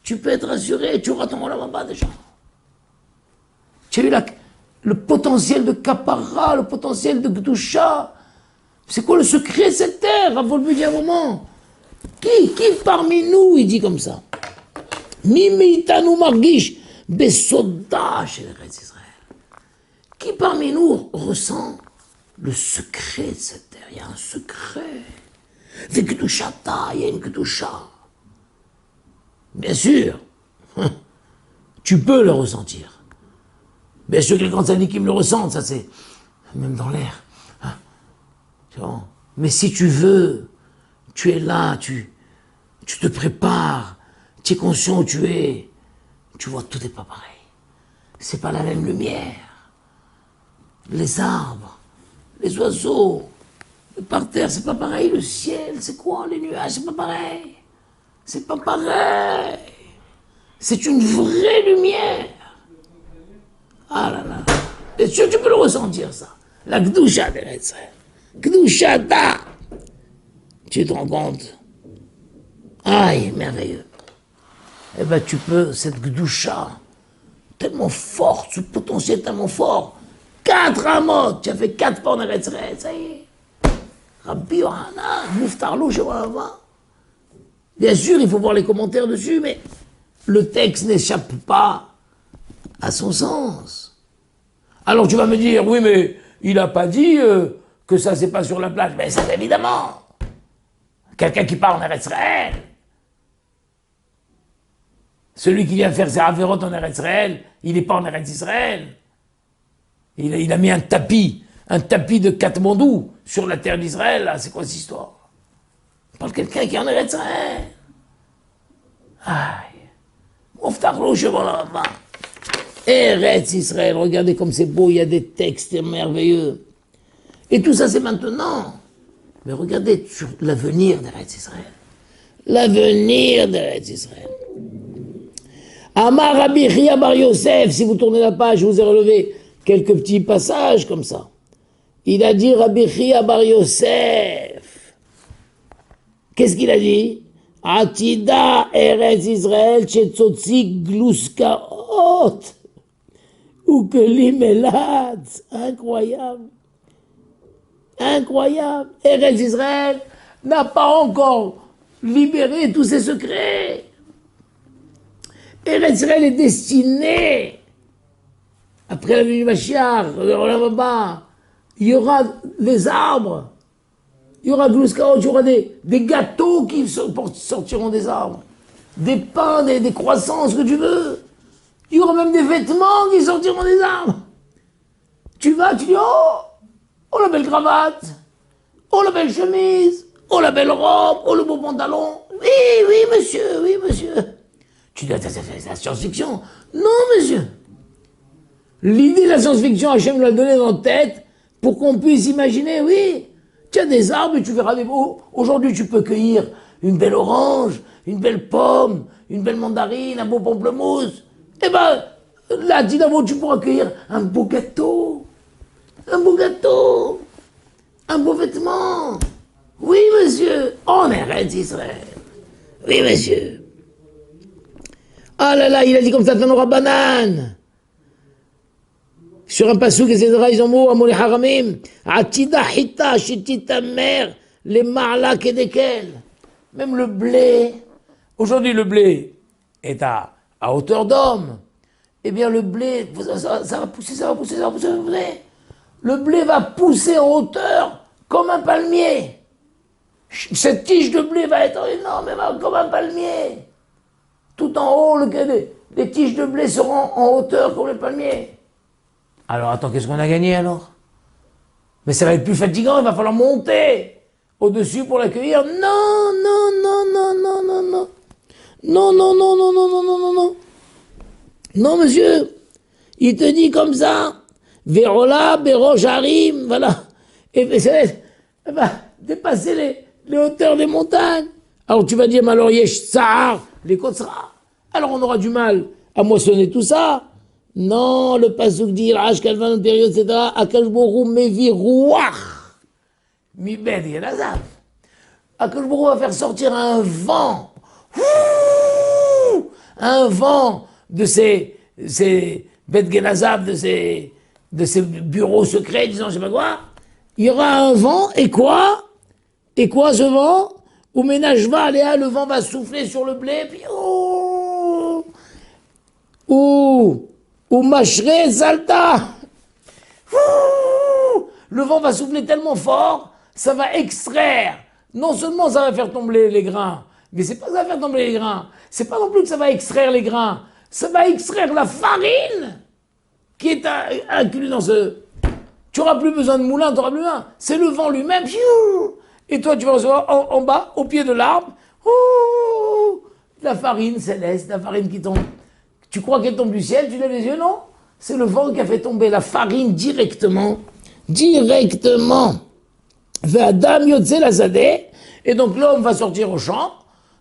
Tu peux être rassuré, tu auras ton là-bas déjà. Tu as eu le potentiel de Kapara, le potentiel de Gdusha. C'est quoi le secret de cette terre? À vous dire un moment. Qui parmi nous, il dit comme ça? Mimitanu margish besoda chez les Eretz Israël. Qui parmi nous ressent le secret de cette terre? Il y a un secret. C'est Gdushata, il y a une Gdusha. Bien sûr, tu peux le ressentir. Bien sûr que les grands tzadikim le ressentent, ça c'est même dans l'air. Mais si tu veux, tu es là, tu te prépares, tu es conscient où tu es, tu vois, tout n'est pas pareil. C'est pas la même lumière. Les arbres, les oiseaux, par terre, c'est pas pareil. Le ciel, c'est quoi? Les nuages, c'est pas pareil. C'est pas pareil. C'est une vraie lumière. Ah là là. Bien sûr, tu peux le ressentir, ça. La Gdusha de l'Israël. Gdushata. Tu te rends compte? Aïe, merveilleux. Eh ben, tu peux, cette Gdusha, tellement forte, ce potentiel tellement fort. 4 amot, tu as fait 4 pas en Eretz Israël, ça y est. Rabbi Yohanan, Mouftarlo, je vois là-bas. Bien sûr, il faut voir les commentaires dessus, mais le texte n'échappe pas à son sens. Alors tu vas me dire, oui, mais il n'a pas dit que ça c'est pas sur la plage. Mais c'est évidemment. Quelqu'un qui part en Eretz Israël. Celui qui vient faire ses avérotes en Eretz Israël, il n'est pas en Eretz Israël. Il a mis un tapis de Katmandou sur la terre d'Israël, là. C'est quoi cette histoire? On parle de quelqu'un qui est en Eretz Israël. Aïe. Mouftarlo, je vois là-bas. Eretz Israël, regardez comme c'est beau, il y a des textes merveilleux. Et tout ça, c'est maintenant. Mais regardez sur l'avenir d'Eretz Israël. L'avenir d'Eretz Israël. Amar Rabbi Chia bar Yosef, si vous tournez la page, je vous ai relevé quelques petits passages comme ça. Il a dit Rabbi Chia bar Yosef. Qu'est-ce qu'il a dit? Atida Eretz Israël Chetzotzi Gluskaot ou Kelim Elad. Incroyable. Incroyable. Eretz Israël n'a pas encore libéré tous ses secrets. Eretz Israël est destiné, après la venue du Mashiach, il y aura les arbres, il y aura Gluskaot, il y aura des gâteaux qui sortiront des arbres, des pains, des croissants, ce que tu veux. Il y aura même des vêtements qui sortiront des arbres. Tu vas, tu dis, oh la belle cravate, oh la belle chemise, oh la belle robe, oh le beau pantalon. Oui, monsieur, oui, monsieur. Tu dis, c'est la science-fiction. Non, monsieur. L'idée de la science-fiction, Hachem nous l'a donnée dans la tête pour qu'on puisse imaginer, oui, tu as des arbres et tu verras des beaux. Aujourd'hui, tu peux cueillir une belle orange, une belle pomme, une belle mandarine, un beau pamplemousse. Eh ben, là, Dinamo, tu pourras cueillir un beau gâteau. Un beau gâteau. Un beau vêtement. Oui, monsieur. On est Eretz Israël. Oui, monsieur. Ah là là, il a dit comme ça, Tanora Banane. Sur un passou que c'est ils ont mot, Amon Haramim, Atida Hita, Shitita Mer, les Marla Kedekel. Même le blé. Aujourd'hui, le blé est à hauteur d'homme. Eh bien, le blé, ça va pousser, ça va pousser, ça va pousser, ça va pousser. Le blé va pousser en hauteur comme un palmier. Cette tige de blé va être énorme, comme un palmier. Tout en haut, les tiges de blé seront en hauteur comme les palmiers. Alors attends, qu'est-ce qu'on a gagné alors? Mais ça va être plus fatigant, il va falloir monter au-dessus pour l'accueillir. Non, non, non, non, non, non, non. Non, non, non, non, non, non, non, non, non. Non, monsieur, il te dit comme ça, Vérola, Béroch, Harim, voilà. Et elle va dépasser les hauteurs des montagnes. Alors tu vas dire, mais alors Yesh Tsahar, les Kotsra. Alors on aura du mal à moissonner tout ça. Non, le pasuk dit, Rash Kalvan, période, etc. Akash Borou Mevi Rouach. Mi Ben Yenazav. Akash Borou va faire sortir un vent. Un vent de ces Bet Genazav, de ces bureaux secrets, disons, je sais pas quoi. Il y aura un vent, et quoi? Et quoi ce vent? Ou ménage va aller, le vent va souffler sur le blé, puis ou mâcherait Zalta. Le vent va souffler tellement fort, ça va extraire. Non seulement ça va faire tomber les grains, mais c'est pas que ça va faire tomber les grains. C'est pas non plus que ça va extraire les grains. Ça va extraire la farine qui est inclue dans ce... Tu n'auras plus besoin de moulin, tu n'auras plus besoin. C'est le vent lui-même. Et toi, tu vas recevoir en bas, au pied de l'arbre, la farine céleste, la farine qui tombe. Tu crois qu'elle tombe du ciel, tu lèves les yeux, non? C'est le vent qui a fait tomber la farine directement. Directement. Adam Yotze Lazadeh. Et donc l'homme va sortir au champ.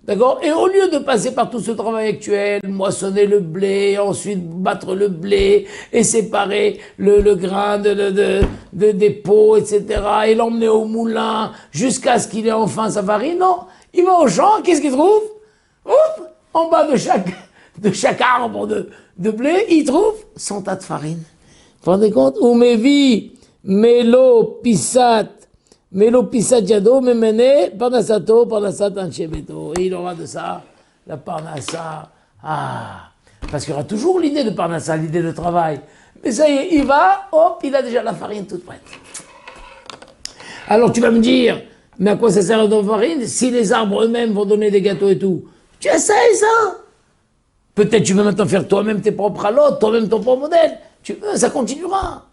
D'accord? Et au lieu de passer par tout ce travail actuel, moissonner le blé, ensuite battre le blé, et séparer le grain des pots, etc., et l'emmener au moulin, jusqu'à ce qu'il ait enfin sa farine, non. Il va au champ, qu'est-ce qu'il trouve? Hop, en bas de chaque arbre de blé, il trouve son tas de farine. Vous vous rendez compte? Ou Mevi, Melo, Pisat, Melo Pisat Yado, Memene, Parnasato, Parnasat Anchebeto. Et il aura de ça, la Parnassa. Parce qu'il y aura toujours l'idée de Parnassa, l'idée de travail. Mais ça y est, il va, hop, il a déjà la farine toute prête. Alors tu vas me dire, mais à quoi ça sert la farine si les arbres eux-mêmes vont donner des gâteaux et tout? Tu essayes ça? Peut-être tu veux maintenant faire toi-même tes propres alotes, toi-même ton propre modèle. Tu veux, ça continuera.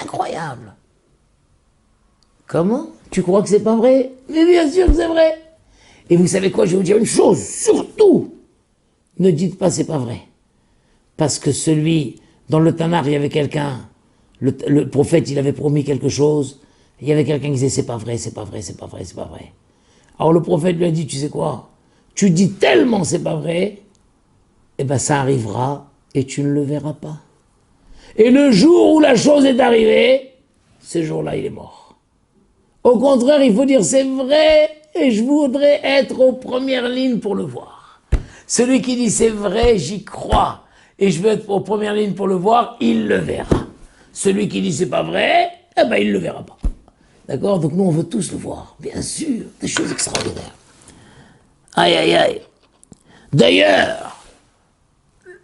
Incroyable. Comment? Tu crois que c'est pas vrai? Mais bien sûr que c'est vrai. Et vous savez quoi? Je vais vous dire une chose, surtout, ne dites pas c'est pas vrai. Parce que dans le Tanakh, il y avait quelqu'un, le prophète, il avait promis quelque chose, il y avait quelqu'un qui disait c'est pas vrai, c'est pas vrai, c'est pas vrai, c'est pas vrai. Alors le prophète lui a dit, tu sais quoi? Tu dis tellement c'est pas vrai, eh ben ça arrivera et tu ne le verras pas. Et le jour où la chose est arrivée, ce jour-là, il est mort. Au contraire, il faut dire c'est vrai et je voudrais être aux premières lignes pour le voir. Celui qui dit c'est vrai, j'y crois et je veux être aux premières lignes pour le voir, il le verra. Celui qui dit c'est pas vrai, eh ben il le verra pas. D'accord? Donc nous on veut tous le voir, bien sûr, des choses extraordinaires. Aïe aïe aïe. D'ailleurs,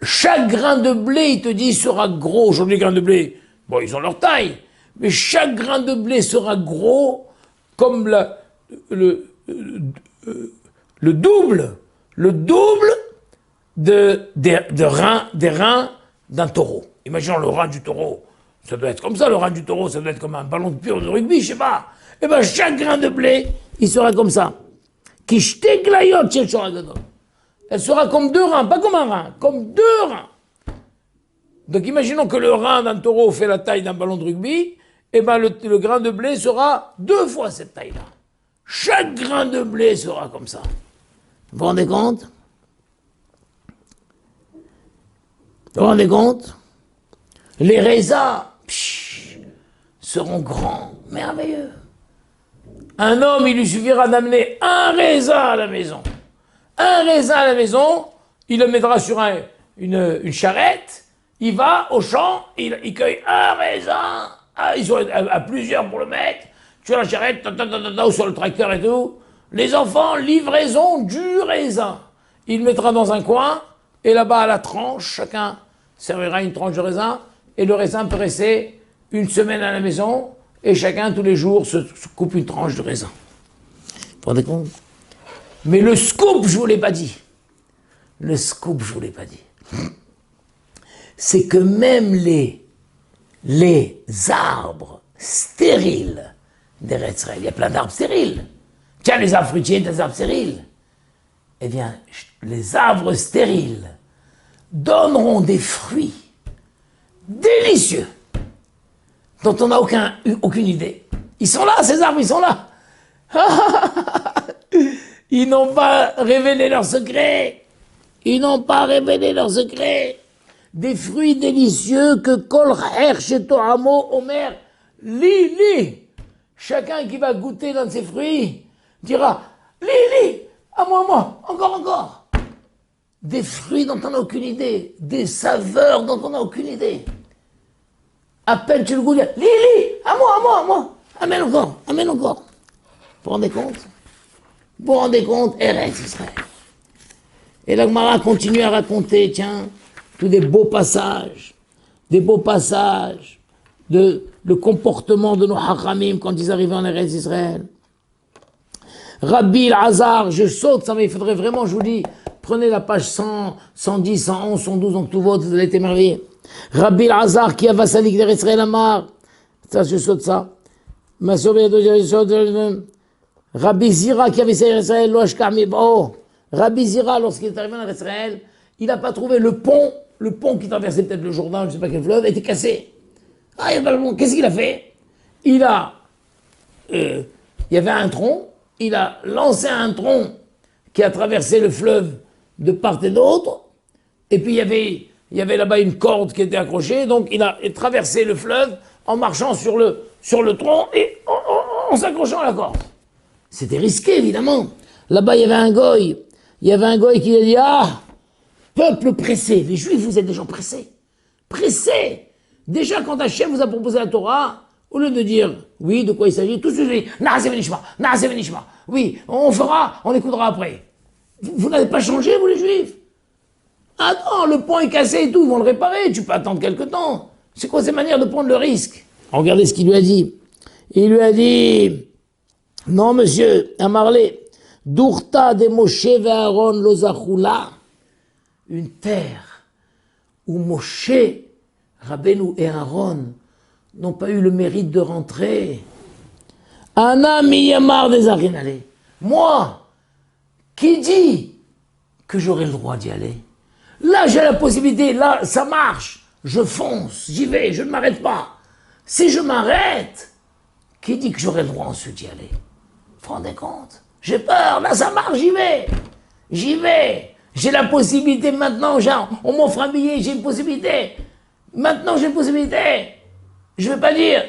chaque grain de blé, il te dit, sera gros. Aujourd'hui, les grains de blé, bon, ils ont leur taille, mais chaque grain de blé sera gros comme le double des reins d'un taureau. Imaginons le rein du taureau. Ça doit être comme ça, le rein du taureau, ça doit être comme un ballon de pur de rugby, je sais pas. Eh ben, chaque grain de blé, il sera comme ça. Elle sera comme deux reins, pas comme un rein, comme deux reins. Donc imaginons que le rein d'un taureau fait la taille d'un ballon de rugby, et ben le grain de blé sera 2 fois cette taille-là. Chaque grain de blé sera comme ça. Vous vous rendez compte? Vous vous rendez compte? Les raisins seront grands, merveilleux. Un homme, il lui suffira d'amener un raisin à la maison. Un raisin à la maison, il le mettra sur une charrette, il va au champ, il cueille un raisin, ils sont à plusieurs pour le mettre, sur la charrette, ou sur le tracteur et tout. Les enfants, livraison du raisin. Il le mettra dans un coin, et là-bas à la tranche, chacun servira une tranche de raisin, et le raisin peut rester 1 semaine à la maison, et chacun tous les jours se coupe une tranche de raisin. Vous vous rendez compte? Mais le scoop, je ne vous l'ai pas dit. Le scoop, je ne vous l'ai pas dit. C'est que même les arbres stériles d'Eretz Israël, il y a plein d'arbres stériles. Tiens, les arbres fruitiers, des arbres stériles. Eh bien, les arbres stériles donneront des fruits délicieux dont on n'a aucune idée. Ils sont là, ces arbres, ils sont là. Ils n'ont pas révélé leur secret. Ils n'ont pas révélé leur secret. Des fruits délicieux que Kol chez Tohamo Omer Li. Chacun qui va goûter l'un de ces fruits dira Li, à moi, encore. Des fruits dont on n'a aucune idée, des saveurs dont on n'a aucune idée. À peine tu le goûtes, Li, à moi. Amène encore. Vous vous rendez compte Eretz Israël. Et la Gemara continue à raconter, tiens, tous des beaux passages de le comportement de nos Hachamim quand ils arrivaient en Eretz Israël. Rabbi Elazar, je saute, ça, mais il faudrait vraiment, je vous dis, prenez la page 100, 110, 111, 112, donc tout votre, vous allez être émerveillés. Rabbi Elazar qui a vassalik d'Eretz Israël Amar, ça, je saute ça. Rabbi Zira qui avait Eretz Israël, Loach Karmibo. Rabbi Zira, lorsqu'il est arrivé en Eretz Israël, il n'a pas trouvé le pont qui traversait peut-être le Jourdain, je ne sais pas quel fleuve, était cassé. Ah, il n'y a pas le pont. Qu'est-ce qu'il a fait? Il y avait un tronc, il a lancé un tronc qui a traversé le fleuve de part et d'autre, et puis il y avait là-bas une corde qui était accrochée, donc il a traversé le fleuve en marchant sur le tronc et en s'accrochant à la corde. C'était risqué, évidemment. Là-bas, il y avait un goy qui a dit, peuple pressé, les Juifs, vous êtes des gens pressés. Déjà, quand Hachem vous a proposé la Torah, au lieu de dire, oui, de quoi il s'agit, tout de suite, Na'aseh Venishma. Oui, on écoutera après. Vous n'avez pas changé, vous les Juifs? Attends, le pont est cassé et tout, ils vont le réparer, tu peux attendre quelque temps. C'est quoi ces manières de prendre le risque? Regardez ce qu'il lui a dit. Il lui a dit, non monsieur, Amarlé, Dourta de Moshe ve Aaron lozachula, une terre où Moshe, Rabbeinu et Aaron n'ont pas eu le mérite de rentrer. Ana miyamar des arinale. Moi, qui dit que j'aurai le droit d'y aller? Là, j'ai la possibilité, là, ça marche. Je fonce, j'y vais, je ne m'arrête pas. Si je m'arrête, qui dit que j'aurai le droit ensuite d'y aller? Vous vous rendez compte? J'ai peur, là, ça marche, j'y vais. J'ai la possibilité maintenant, on m'offre un billet, j'ai une possibilité. Maintenant, j'ai une possibilité. Je ne vais pas dire,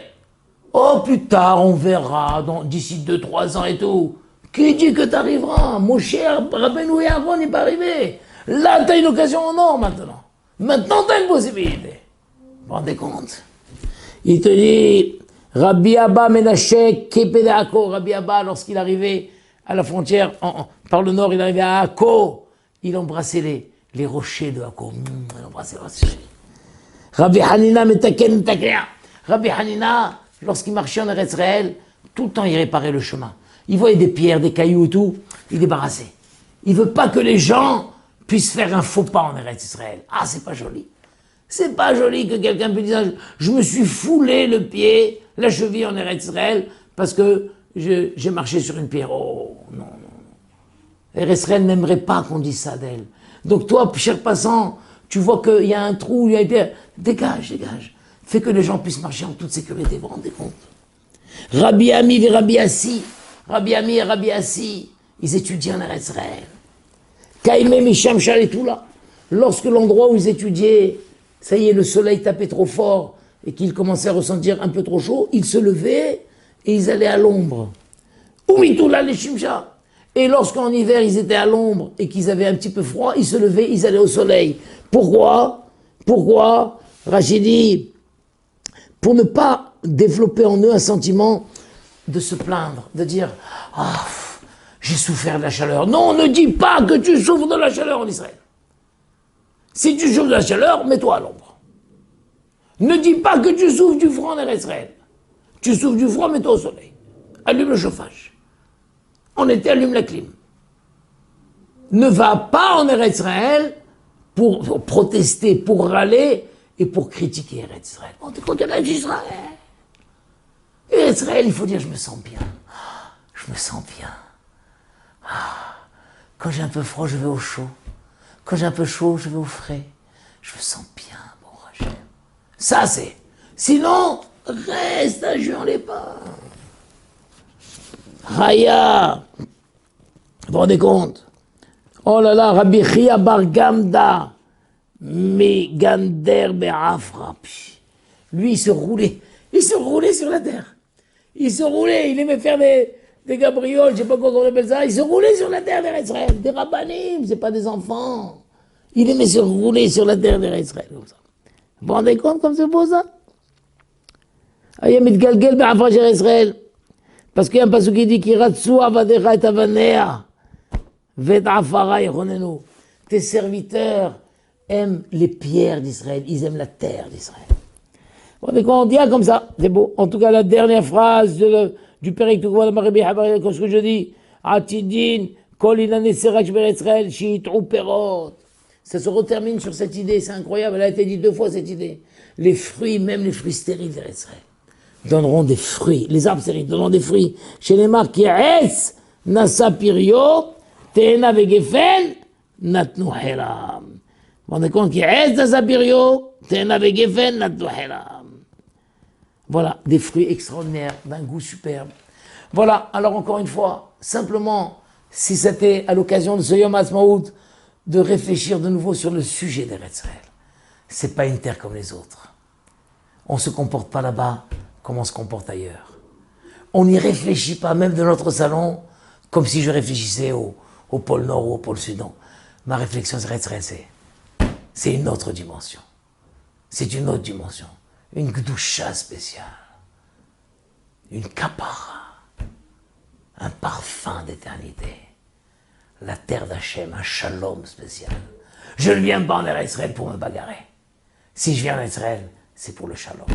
oh, plus tard, on verra, d'ici 2-3 ans et tout. Qui dit que tu arriveras? Mon cher Rabbeinu et Aaron n'est pas arrivé. Là, tu as une occasion en or maintenant. Maintenant, tu as une possibilité. Vous vous rendez compte? Il te dit, Rabbi Abba Menashe Kepedeako. Rabbi Abba, lorsqu'il arrivait à la frontière, par le nord, il arrivait à Akko. Il embrassait les rochers de Akko. Il embrassait les rochers. Rabbi Hanina Metaken Taklea. Rabbi Hanina, lorsqu'il marchait en Eretz Israël, tout le temps il réparait le chemin. Il voyait des pierres, des cailloux, tout, il débarrassait. Il veut pas que les gens puissent faire un faux pas en Eretz Israël. Ah, c'est pas joli. C'est pas joli que quelqu'un puisse dire, je me suis foulé le pied, la cheville en Eretz Israël, parce que j'ai marché sur une pierre. Oh, non. Eretz Israël n'aimerait pas qu'on dise ça d'elle. Donc toi, cher passant, tu vois qu'il y a un trou, il y a une pierre. Dégage. Fais que les gens puissent marcher en toute sécurité, vous vous rendez compte? Rabbi Ami et Rabbi Assi, ils étudiaient en Eretz Israël. Kaïmé Misham Shal et tout là. Lorsque l'endroit où ils étudiaient, ça y est, le soleil tapait trop fort et qu'ils commençaient à ressentir un peu trop chaud, ils se levaient et ils allaient à l'ombre. Umitoula les Shimsha. Et lorsqu'en hiver ils étaient à l'ombre et qu'ils avaient un petit peu froid, ils se levaient, ils allaient au soleil. Pourquoi? Rachidi, pour ne pas développer en eux un sentiment de se plaindre, de dire « Ah, j'ai souffert de la chaleur ». Non, ne dis pas que tu souffres de la chaleur en Israël. Si tu souffres de la chaleur, mets-toi à l'ombre. Ne dis pas que tu souffres du froid en Israël. Tu souffres du froid, mets-toi au soleil. Allume le chauffage. En été, allume la clim. Ne va pas en Israël pour protester, pour râler et pour critiquer Israël. On te compte Israël. Et Israël, il faut dire, je me sens bien. Quand j'ai un peu froid, je vais au chaud. Quand j'ai un peu chaud, je vais au frais. Je me sens bien, bon Hachem. Ça, c'est. Sinon, reste à Juan les pas. Haya. Vous vous rendez compte? Oh là là, Rabbi Chia Bar Gamda, Megander Be'afra. Lui, il se roulait sur la terre. Il se roulait, il aimait faire des gabrioles, je sais pas comment on appelle ça. Il se roulait sur la terre d'Israël. Des rabbanim, c'est pas des enfants. Il aimait se rouler sur la terre d'Israël. Vous vous rendez compte comme c'est beau ça? Ayamit Galgel Be'afra Israël. Parce qu'il y a un passage qui dit Kiratsu avadecha et avanea. Tes serviteurs aiment les pierres d'Israël, ils aiment la terre d'Israël. On dit comme ça, c'est beau. En tout cas, la dernière phrase du Pérec de ce que je dis, Atidin, Israël, ça se retermine sur cette idée, c'est incroyable, elle a été dit 2 fois cette idée. Les fruits, même les fruits stériles d'Israël, donneront des fruits. Les arbres stériles donneront des fruits. Chez les marques, Kies, Nasa Pirio, Tehena vegefen, natnu helam. Vous vous rendez compte qu'il y a Zazabirio, Tehena vegefen, natnu helam. Voilà, des fruits extraordinaires, d'un goût superbe. Voilà, alors encore une fois, simplement, si c'était à l'occasion de ce Yom HaAtzmaut, de réfléchir de nouveau sur le sujet d'Eretz Israël. C'est pas une terre comme les autres. On se comporte pas là-bas comme on se comporte ailleurs. On n'y réfléchit pas, même de notre salon, comme si je réfléchissais au pôle Nord ou au pôle Sud. Non. Ma réflexion serait c'est une autre dimension. C'est une autre dimension. Une gdoucha spéciale. Une kapara. Un parfum d'éternité. La terre d'Hachem, un shalom spécial. Je ne viens pas en Israël pour me bagarrer. Si je viens en Israël, c'est pour le shalom.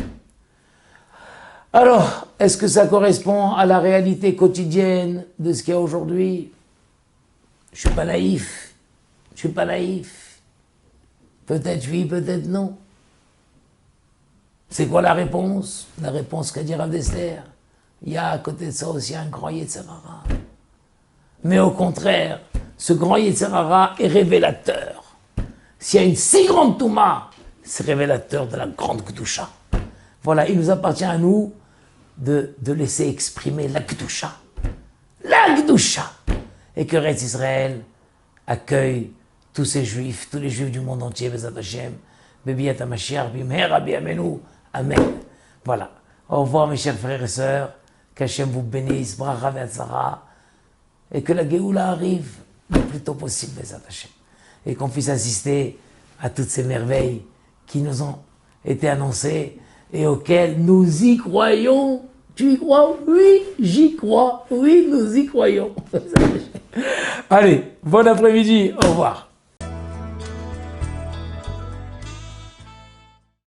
Alors, est-ce que ça correspond à la réalité quotidienne de ce qu'il y a aujourd'hui? Je suis pas naïf. Je suis pas naïf. Peut-être oui, peut-être non. C'est quoi la réponse? La réponse qu'a dit Rav Dessler. Il y a à côté de ça aussi un grand Yetzirara. Mais au contraire, ce grand Yetzirara est révélateur. S'il y a une si grande Touma, c'est révélateur de la grande Kedusha. Voilà, il nous appartient à nous de laisser exprimer la Kedusha. La Kedusha. Et que Eretz Israël accueille tous ces juifs, tous les juifs du monde entier, Bezat Hashem, Bebiyat HaMashiach, Bimhera Biyamenu, Amen. Voilà. Au revoir mes chers frères et sœurs, qu'Hashem vous bénisse, Bracha Ve'atzara, et que la Géoula arrive le plus tôt possible, Bezat Hashem. Et qu'on puisse assister à toutes ces merveilles qui nous ont été annoncées et auxquelles nous y croyons. Tu y crois? Oui, j'y crois. Oui, nous y croyons. Allez, bon après-midi, au revoir.